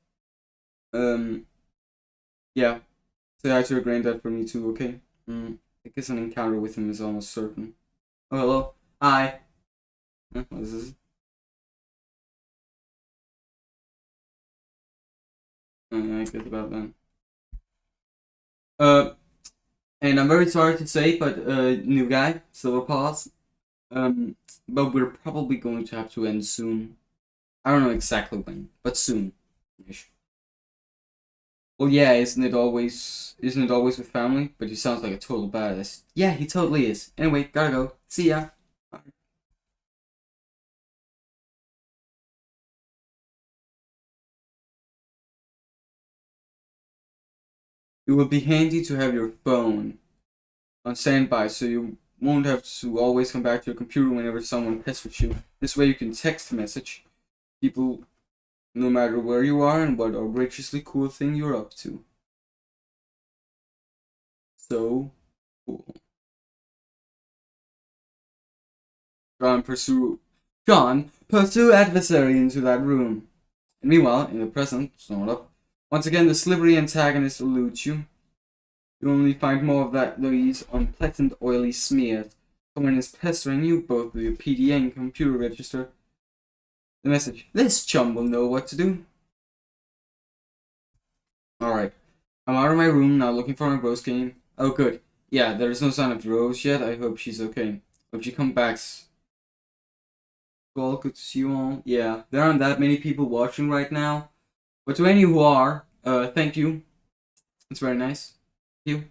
Speaker 1: yeah. Say hi to your granddad for me too, okay? I guess an encounter with him is almost certain. Oh, hello. Hi. What is this? I guess about that. And I'm very sorry to say, but new guy, Silver Paws. But we're probably going to have to end soon. I don't know exactly when, but soon. Well, yeah, isn't it always with family? But he sounds like a total badass. Yeah, he totally is. Anyway, gotta go. See ya. It would be handy to have your phone on standby so you won't have to always come back to your computer whenever someone pesters you. This way you can text message people no matter where you are and what outrageously cool thing you're up to. so cool. John pursue adversary into that room. And meanwhile, in the present, sort of, once again the slippery antagonist eludes you. You only find more of these unpleasant oily smears. Someone is pestering you, both with your PDA and computer register. The message, this chum will know what to do. Alright. I'm out of my room now looking for my Rose game. Oh good. Yeah, there's no sign of Rose yet. I hope she's okay. Hope she comes back. Well, good to see you all. Yeah, there aren't that many people watching right now. But to any who are, thank you. It's very nice. Thank you.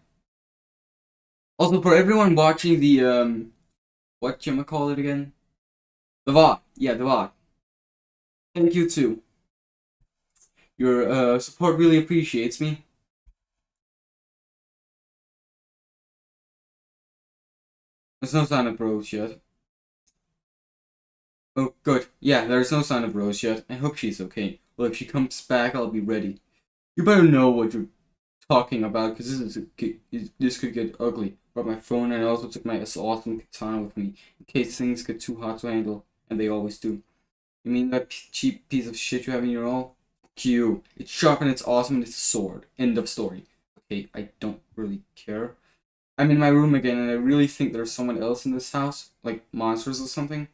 Speaker 1: Also, for everyone watching the, what can I call it again? The VOD. Yeah, the VOD. Thank you too. Your support really appreciates me. There's no sign of Rose yet. Oh, good. Yeah, there's no sign of Rose yet. I hope she's okay. Well, if she comes back, I'll be ready. You better know what you're talking about, because this could get ugly. Brought my phone, and I also took my awesome katana with me, in case things get too hot to handle, and they always do. You mean that cheap piece of shit you have in your all? Q. It's sharp and it's awesome and it's a sword. End of story. Okay, I don't really care. I'm in my room again, and I really think there's someone else in this house, like monsters or something.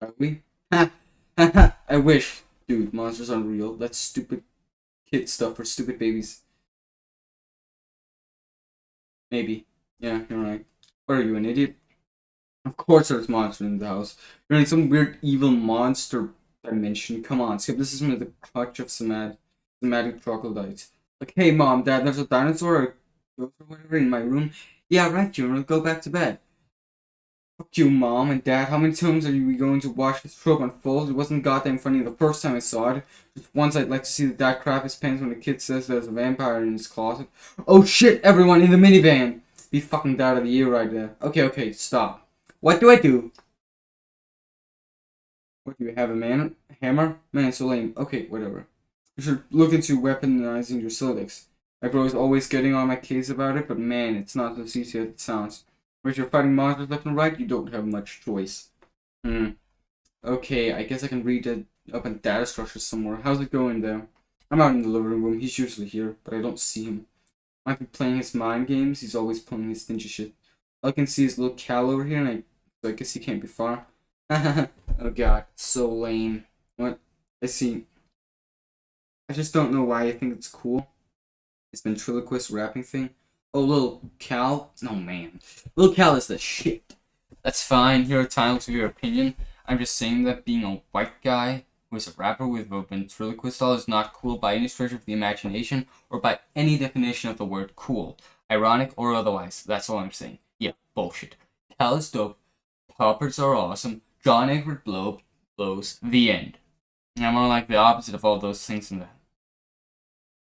Speaker 1: Are we? Ha! Ha ha! I wish. Dude, monsters aren't real. That's stupid kid stuff for stupid babies. Maybe. Yeah, you're right. What are you, an idiot? Of course there's monsters in the house. You're in some weird evil monster dimension. Come on, skip. This is in the clutch of somatic troglodytes. Like, hey mom, dad, there's a dinosaur or ghost or whatever in my room. Yeah, right, Junior, go back to bed. Fuck you, mom and dad. How many times are we going to watch this trope unfold? It wasn't goddamn funny the first time I saw it. Just once I'd like to see the dad crap his pants when the kid says there's a vampire in his closet. Oh shit, everyone in the minivan! Be fucking out of the ear right there. Okay, stop. What do I do? What do you have, a hammer? Man, so lame. Okay, whatever. You should look into weaponizing your Sildex. My bro is always getting on my case about it, but man, it's not as easy as it sounds. If you're fighting monsters left and right, you don't have much choice. Okay, I guess I can read it up in data structure somewhere. How's it going there? I'm out in the living room. He's usually here, but I don't see him. Might be playing his mind games. He's always pulling his ninja shit. All I can see is little Cal over here, and I guess he can't be far. Oh god, so lame. What? I see. I just don't know why I think it's cool. This ventriloquist rapping thing. Oh, little Cal? Oh man. Little Cal is the shit. That's fine, you're entitled to your opinion. I'm just saying that being a white guy who is a rapper with a ventriloquist doll is not cool by any stretch of the imagination or by any definition of the word cool. Ironic or otherwise, that's all I'm saying. Yeah, bullshit. Cal is dope. Poppers are awesome. John Edward blows. The end. I'm more like the opposite of all those things in that.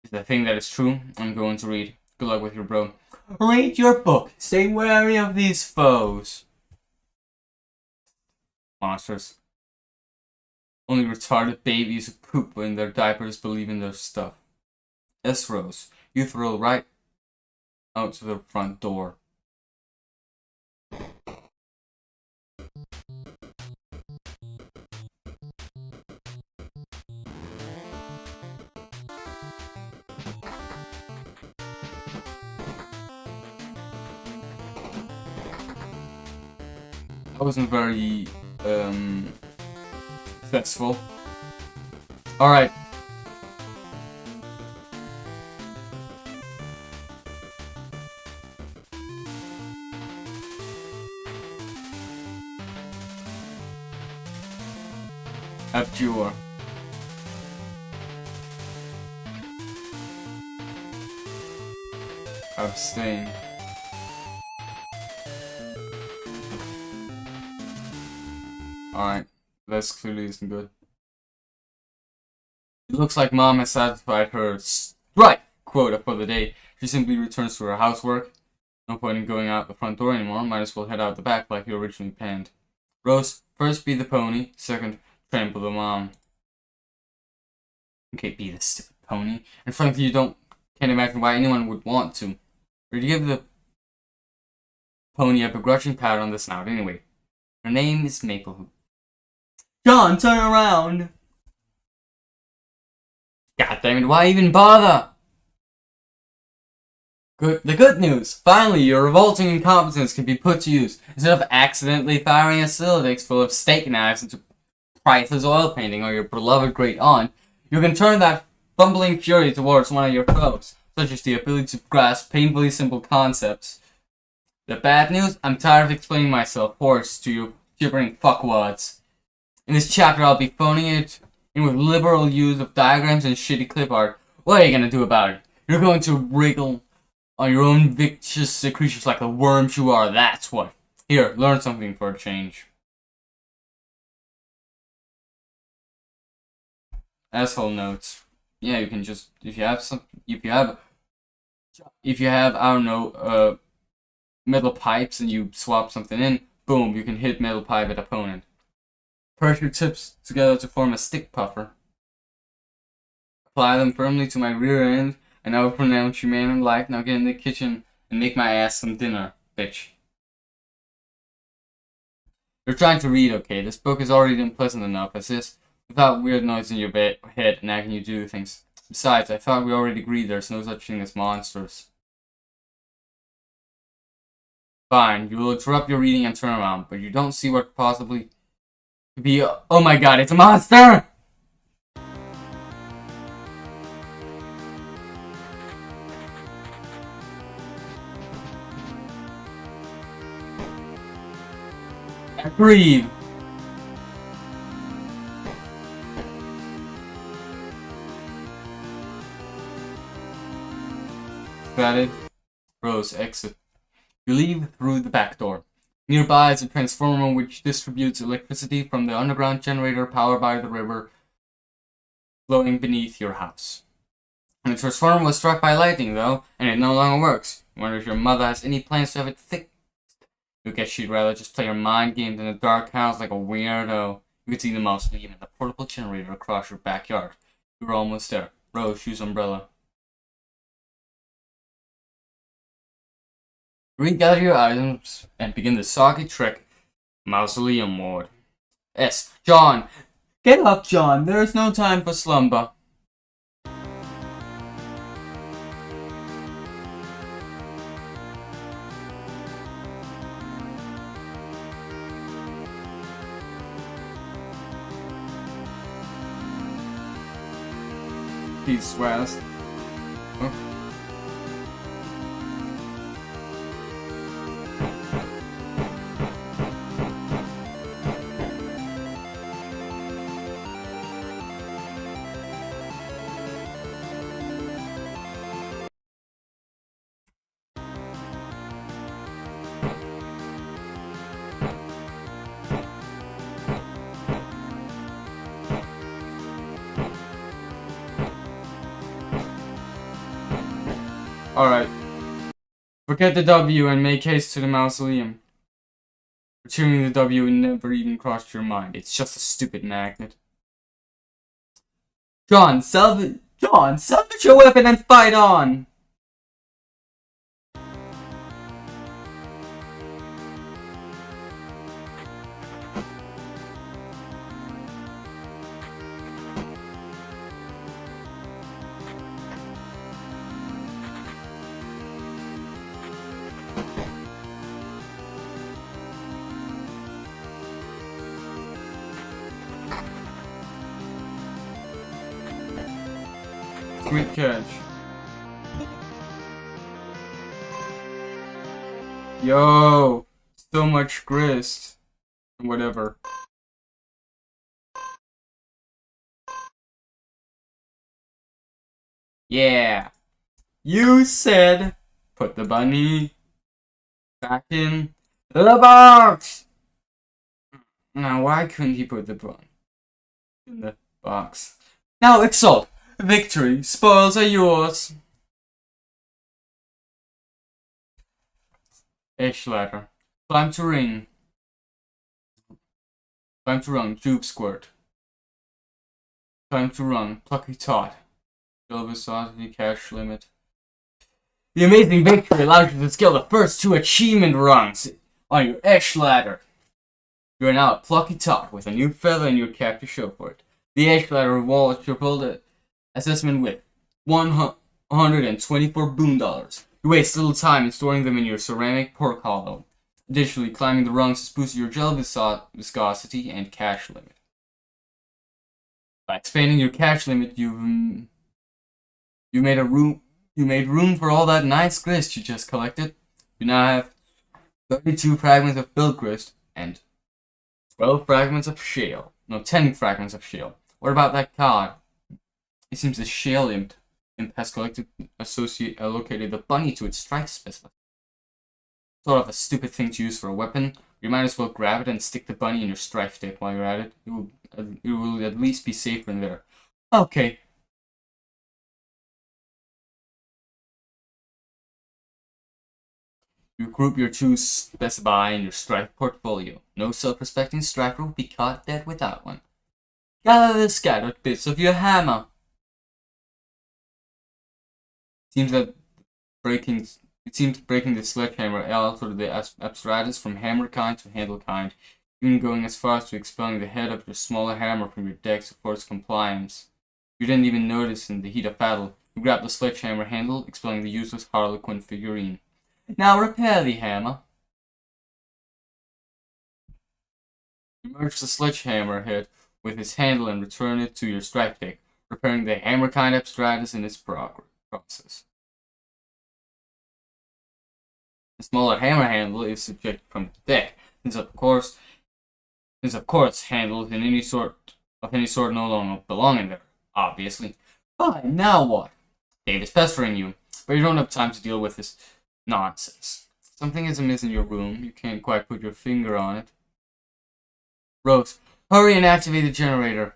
Speaker 1: If the thing that is true, I'm going to read. Good luck with your bro. Read your book. Stay wary of these foes. Monsters. Only retarded babies who poop in their diapers believe in their stuff. S. Rose, you throw right out to the front door. I wasn't very successful. Alright. Abjure. Abstain. Alright, this clearly isn't good. It looks like Mom has satisfied her strike quota for the day. She simply returns to her housework. No point in going out the front door anymore. Might as well head out the back like you originally planned. Rose, first be the pony. Second, trample the mom. Okay, be the stupid pony. And frankly, can't imagine why anyone would want to. Or do you give the Pony a begrudging pat on the snout anyway. Her name is Maple. John, turn around! God damn it, why even bother? The good news! Finally, your revolting incompetence can be put to use. Instead of accidentally firing a Sildex full of steak knives into priceless oil painting or your beloved great aunt, you can turn that bumbling fury towards one of your foes, such as the ability to grasp painfully simple concepts. The bad news? I'm tired of explaining myself hoarse to you gibbering fuckwads. In this chapter, I'll be phoning it in with liberal use of diagrams and shitty clip art. What are you gonna do about it? You're going to wriggle on your own vicious secretions like the worms you are, that's what. Here, learn something for a change. Asshole notes. Yeah, you can just, if you have, I don't know, metal pipes and you swap something in, boom, you can hit metal pipe at opponent. Purge your tips together to form a stick puffer. Apply them firmly to my rear end, and I will pronounce you man in life. Now get in the kitchen and make my ass some dinner, bitch. You're trying to read, okay? This book is already unpleasant enough as is, without weird noise in your head nagging you to do things. Besides, I thought we already agreed there's no such thing as monsters. Fine, you will interrupt your reading and turn around, but you don't see what could possibly be. Oh my god, it's a monster! Breathe. Got it? Rose, exit. You leave through the back door. Nearby is a transformer which distributes electricity from the underground generator powered by the river flowing beneath your house. The transformer was struck by lightning, though, and it no longer works. You wonder if your mother has any plans to have it fixed. You guess she'd rather just play your mind games in a dark house like a weirdo. You could see the mausoleum and the portable generator across your backyard. You were almost there. Rose, use umbrella. Regather your items and begin the soggy trek mausoleum mode. S. John! Get up, John! There is no time for slumber. East west. Oh. Alright. Forget the W and make haste to the mausoleum. Retrieving the W never even crossed your mind. It's just a stupid magnet. John, salvage your weapon and fight on! Sweet catch. Yo, so much grist. Whatever. Yeah. You said put the bunny back in the box. Now why couldn't he put the bunny in the box? Now exalt. Victory. Spoils are yours. Edge ladder. Climb to ring. Climb to run. Juke squirt. Climb to run. Plucky tot. Silver sauce cash limit. The amazing victory allows you to scale the first 2 achievement rungs on your Edge ladder. You are now a plucky tot with a new feather in your cap to show for it. The Edge ladder rewards your build assessment with 124 boon dollars. You waste little time in storing them in your ceramic pork hollow. Additionally, climbing the rungs has boosted your gel viscosity and cash limit. By expanding your cash limit, you made room for all that nice grist you just collected. You now have 32 fragments of build grist and 12 fragments of shale. No, 10 fragments of shale. What about that card? It seems the shale imp has allocated the bunny to its strike specialist. Sort of a stupid thing to use for a weapon. You might as well grab it and stick the bunny in your strife tape while you're at it. It will at least be safer in there. Okay. You group your two specify in your strife portfolio. No self-respecting striker will be caught dead without one. Gather the scattered bits of your hammer. It seems breaking the sledgehammer altered the apparatus from hammer kind to handle kind, even going as far as to expelling the head of your smaller hammer from your deck to force compliance. You didn't even notice in the heat of battle. You grabbed the sledgehammer handle, expelling the useless Harlequin figurine. Now repair the hammer. You merge the sledgehammer head with its handle and return it to your strike deck, repairing the hammer kind apparatus in its process. The smaller hammer handle is subjected from the deck, since of course handles in any sort no longer belong in there, obviously. Fine, now what? Dave is pestering you, but you don't have time to deal with this nonsense. Something is amiss in your room. You can't quite put your finger on it. Rose, hurry and activate the generator.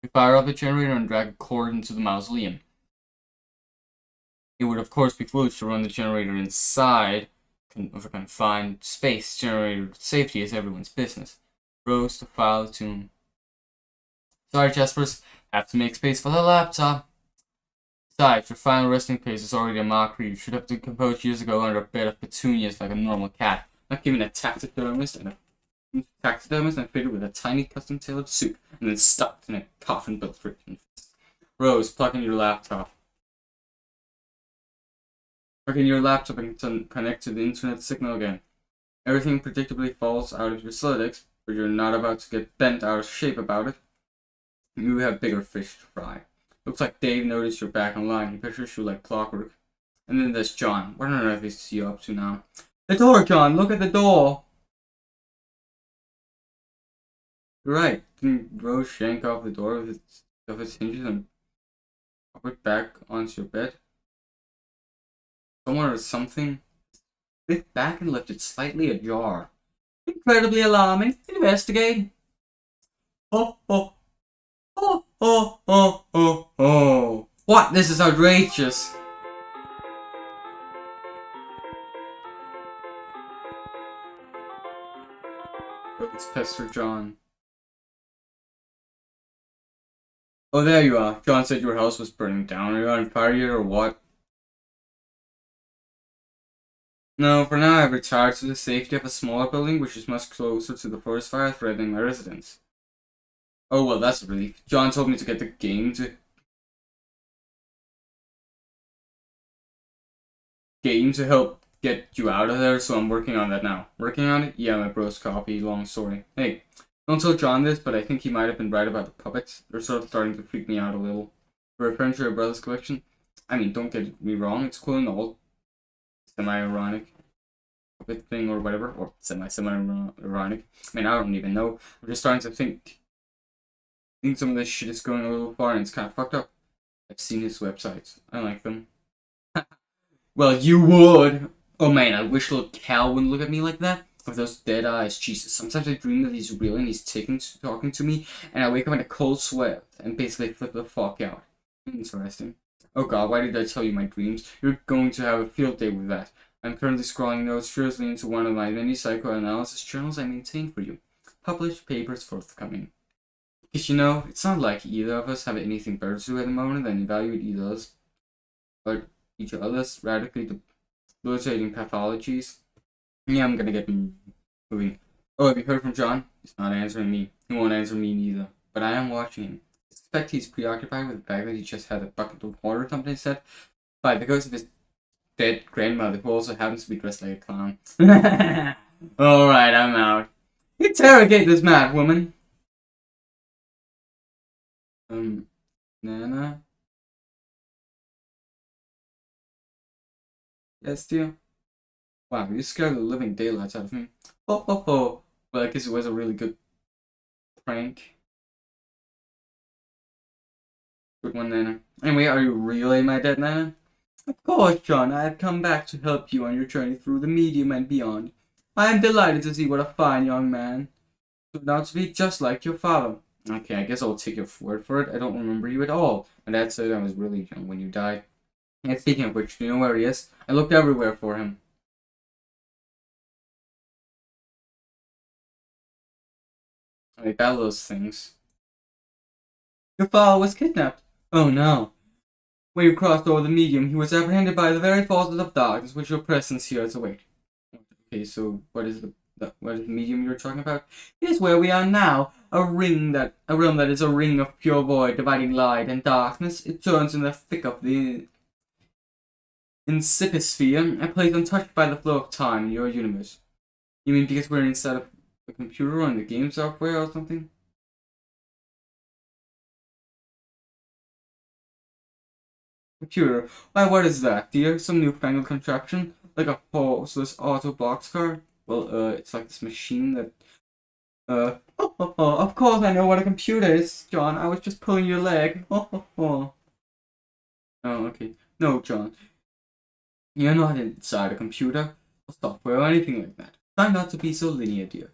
Speaker 1: You fire up the generator and drag a cord into the mausoleum. It would of course be foolish to run the generator inside of a confined space. Generator safety is everyone's business. Rose to file the tomb. Sorry, Jaspers. Have to make space for the laptop. Besides, your final resting place is already a mockery. You should have decomposed years ago under a bed of petunias like a normal cat. Not given a taxidermist and fitted with a tiny custom-tailored suit, and then stuffed in a coffin built for infants. Rose, plug in your laptop. Plug in your laptop and connect to the internet signal again. Everything predictably falls out of your Slidex, but you're not about to get bent out of shape about it. You have bigger fish to fry. Looks like Dave noticed you're back online. He pictures you like clockwork. And then there's John. What on earth is he up to now? The door, John! Look at the door! You're right. Didn't Rose shank off the door with its hinges and pop it back onto your bed? Someone or something slid back and left it slightly ajar. Incredibly alarming. Investigate. Oh, oh. Oh, oh, oh, oh, oh. What? This is outrageous. It's Pester John. Oh, there you are. John said your house was burning down. Are you on fire yet or what? No, for now I've retired to the safety of a smaller building which is much closer to the forest fire threatening my residence. Oh well, that's a relief. John told me to get the game to help get you out of there, so I'm working on that now. Working on it? Yeah, my bro's copy, long story. Hey, don't tell John this, but I think he might have been right about the puppets. They're sort of starting to freak me out a little. Referring to your brother's collection, I mean, don't get me wrong, it's cool and all. Semi-ironic puppet thing or whatever, or semi-ironic. I mean, I don't even know. I'm just starting to think some of this shit is going a little far and it's kind of fucked up. I've seen his websites. I like them. Well, you would. Oh man, I wish little Cal wouldn't look at me like that. With those dead eyes. Jesus, sometimes I dream that he's real and he's talking to me, and I wake up in a cold sweat and basically flip the fuck out. Interesting. Oh god, why did I tell you my dreams? You're going to have a field day with that. I'm currently scrawling notes furiously into one of my many psychoanalysis journals I maintain for you. Published papers forthcoming. Because you know, it's not like either of us have anything better to do at the moment than evaluate each other's radically debilitating pathologies. Yeah, I'm gonna get moving. Oh, have you heard from John? He's not answering me. He won't answer me neither. But I am watching him. I suspect he's preoccupied with the fact that he just had a bucket of water something said by the ghost of his dead grandmother, who also happens to be dressed like a clown. Alright, I'm out. Interrogate this mad woman. Nana? Yes, dear? Wow, you scared the living daylights out of me. Oh, oh, oh. Well, I guess it was a really good prank. Good one, Nana. Anyway, are you really my dead Nana? Of course, John. I have come back to help you on your journey through the medium and beyond. I am delighted to see what a fine young man turned out to be, just like your father. Okay, I guess I'll take your word for it. I don't remember you at all. My dad said I was really young when you died. And speaking of which, do you know where he is? I looked everywhere for him. I mean, about those things. Your father was kidnapped. Oh no. When you crossed over the medium, he was apprehended by the very forces of darkness which your presence here is await. Okay, so what is what is the medium you're talking about? It is where we are now, a realm that is a ring of pure void, dividing light and darkness. It turns in the thick of the insipisphere, a place untouched by the flow of time in your universe. You mean because we're inside of a computer or in the game software or something? Computer. Why, what is that, dear? Some newfangled contraption? Like a horseless auto boxcar? Well, it's like this machine that, of course I know what a computer is, John. I was just pulling your leg. Oh, okay. No, John. You're not inside a computer, or software, or anything like that. Try not to be so linear, dear.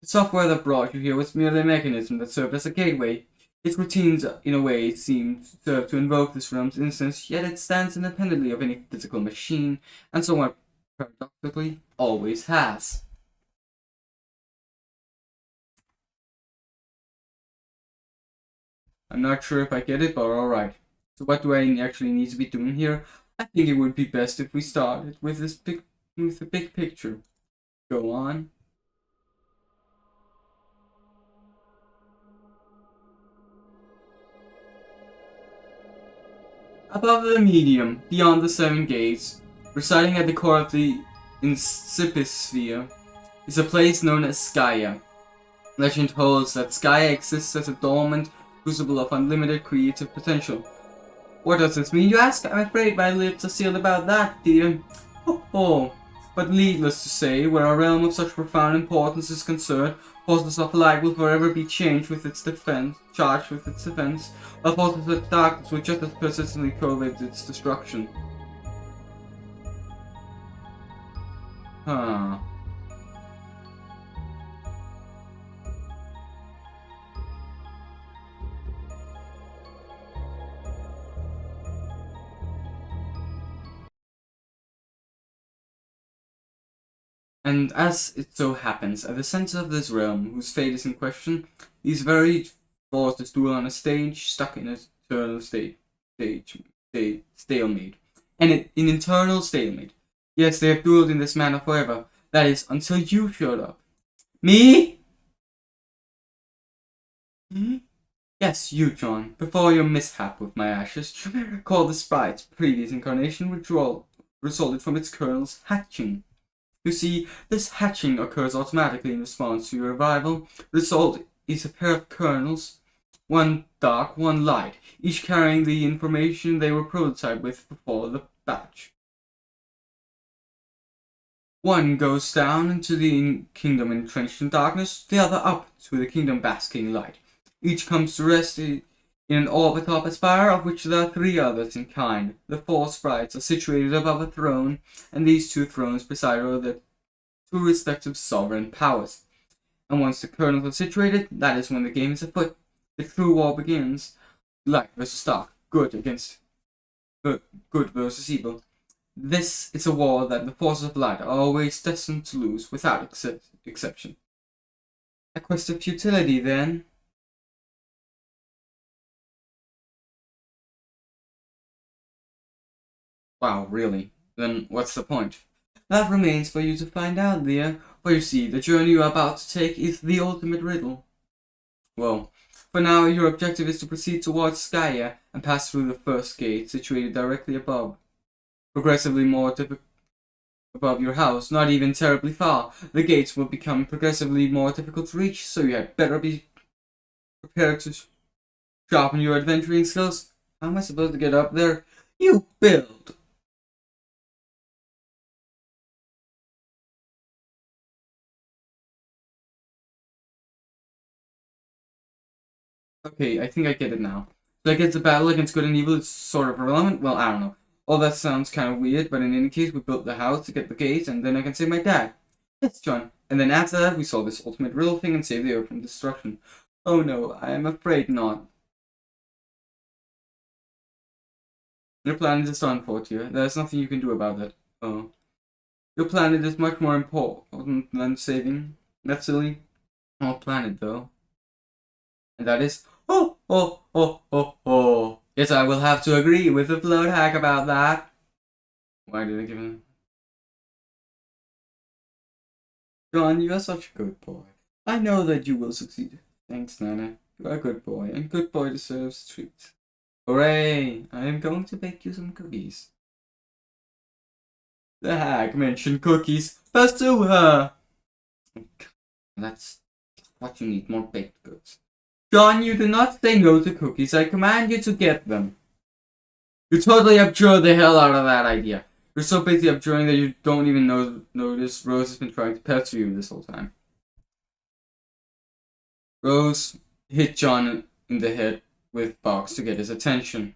Speaker 1: The software that brought you here was merely a mechanism that served as a gateway. Its routines, in a way, seem to serve to invoke this realm's instance, yet it stands independently of any physical machine, and somewhat paradoxically, always has. I'm not sure if I get it, but alright. So what do I actually need to be doing here? I think it would be best if we started with the big picture. Go on. Above the medium, beyond the seven gates, residing at the core of the Incipisphere, is a place known as Skya. Legend holds that Skya exists as a dormant crucible of unlimited creative potential. What does this mean, you ask? I'm afraid my lips are sealed about that, dear. Oh. But needless to say, where a realm of such profound importance is concerned, forces of light will forever be charged with its defense, while forces of darkness will just as persistently correlate its destruction. Huh. And as it so happens, at the center of this realm, whose fate is in question, these very forces duel on a stage, stuck in an eternal stalemate. And an internal stalemate. Yes, they have dueled in this manner forever. That is, until you showed up. Me? Hmm? Yes, you, John. Before your mishap with my ashes, you may recall the sprite's previous incarnation, which resulted from its kernel's hatching. You see, this hatching occurs automatically in response to your arrival. The result is a pair of kernels, one dark, one light, each carrying the information they were prototyped with before the batch. One goes down into the kingdom entrenched in darkness, the other up to the kingdom basking in light. Each comes to rest in an orbit of a spire, of which there are three others in kind. The four sprites are situated above a throne, and these two thrones preside over the two respective sovereign powers. And once the kernels are situated, that is when the game is afoot. The true war begins. Light versus dark, good versus evil. This is a war that the forces of light are always destined to lose, without exception. A quest of futility, then. Wow, really? Then what's the point? That remains for you to find out, dear. For you see, the journey you are about to take is the ultimate riddle. Well, for now, your objective is to proceed towards Skya and pass through the first gate, situated directly above. Progressively more above your house, not even terribly far. The gates will become progressively more difficult to reach, so you had better be prepared to sharpen your adventuring skills. How am I supposed to get up there? You build! Okay, I think I get it now. So I guess the battle against good and evil is sort of irrelevant? Well, I don't know. All that sounds kind of weird, but in any case, we built the house to get the gates, and then I can save my dad. Yes, John. And then after that, we solve this ultimate riddle thing and save the Earth from destruction. Oh no, I am afraid not. Your planet is done for you. There's nothing you can do about it. Oh. Your planet is much more important than saving that silly small planet, though. And that is... Oh, oh, oh, oh, oh. Yes, I will have to agree with the float hack about that. Why did I give him... John, you are such a good boy. I know that you will succeed. Thanks, Nana. You are a good boy, and good boy deserves treats. Hooray! I am going to bake you some cookies. The hag mentioned cookies. Pursue her! That's what you need, more baked goods. John, you do not say no to cookies. I command you to get them. You totally abjure the hell out of that idea. You're so busy abjuring that you don't even notice Rose has been trying to pester you this whole time. Rose hit John in the head with box to get his attention.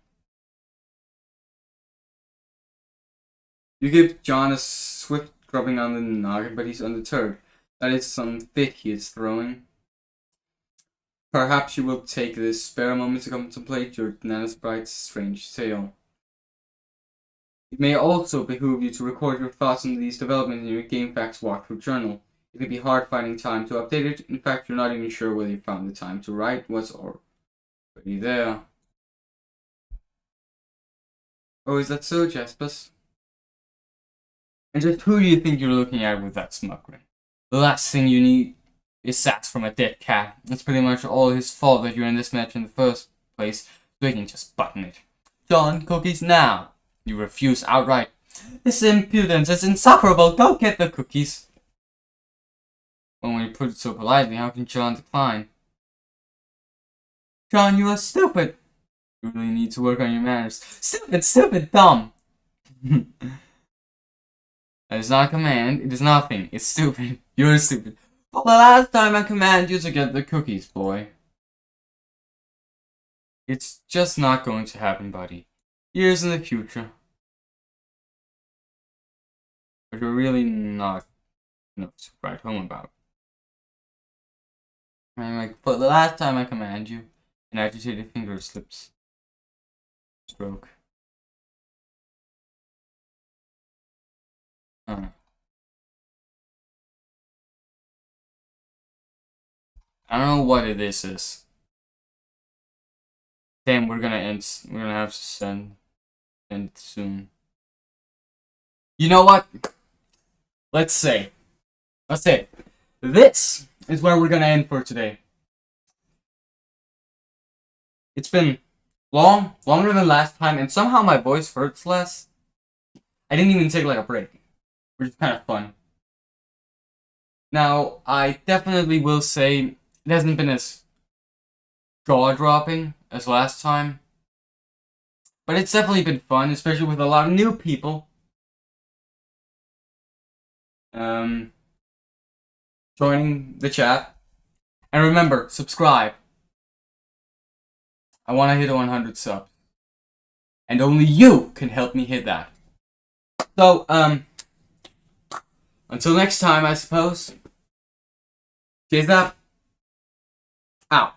Speaker 1: You give John a swift rubbing on the noggin, but he's undeterred. That is some fit he is throwing. Perhaps you will take this spare moment to contemplate your Nana Sprite's strange tale. It may also behoove you to record your thoughts on these developments in your GameFAQs walkthrough journal. It can be hard finding time to update it. In fact, you're not even sure whether you found the time to write what's already there. Oh, is that so, Jaspers? And just who do you think you're looking at with that smug grin? The last thing you need is sass from a dead cat. It's pretty much all his fault that you're in this match in the first place, so he can just button it. John, cookies now! You refuse outright. This impudence is insufferable. Go get the cookies. Well, when you put it so politely, how can John decline? John, you are stupid. You really need to work on your manners. Stupid, stupid, dumb. That is not a command. It is nothing. It's stupid. You're stupid. For the last time I command you to get the cookies, boy. It's just not going to happen, buddy. Years in the future. But you're really not enough to write home about. I'm like, for the last time I command you, an agitated finger slips. Stroke. I don't know what it is. Damn, we're gonna have to end soon. You know what? Let's say this is where we're gonna end for today. It's been longer than last time, and somehow my voice hurts less. I didn't even take like a break, which is kind of fun. Now, I definitely will say it hasn't been as jaw-dropping as last time, but it's definitely been fun, especially with a lot of new people. Joining the chat. And remember, subscribe. I want to hit 100 subs. And only you can help me hit that. So, until next time, I suppose. Cheers up. Out.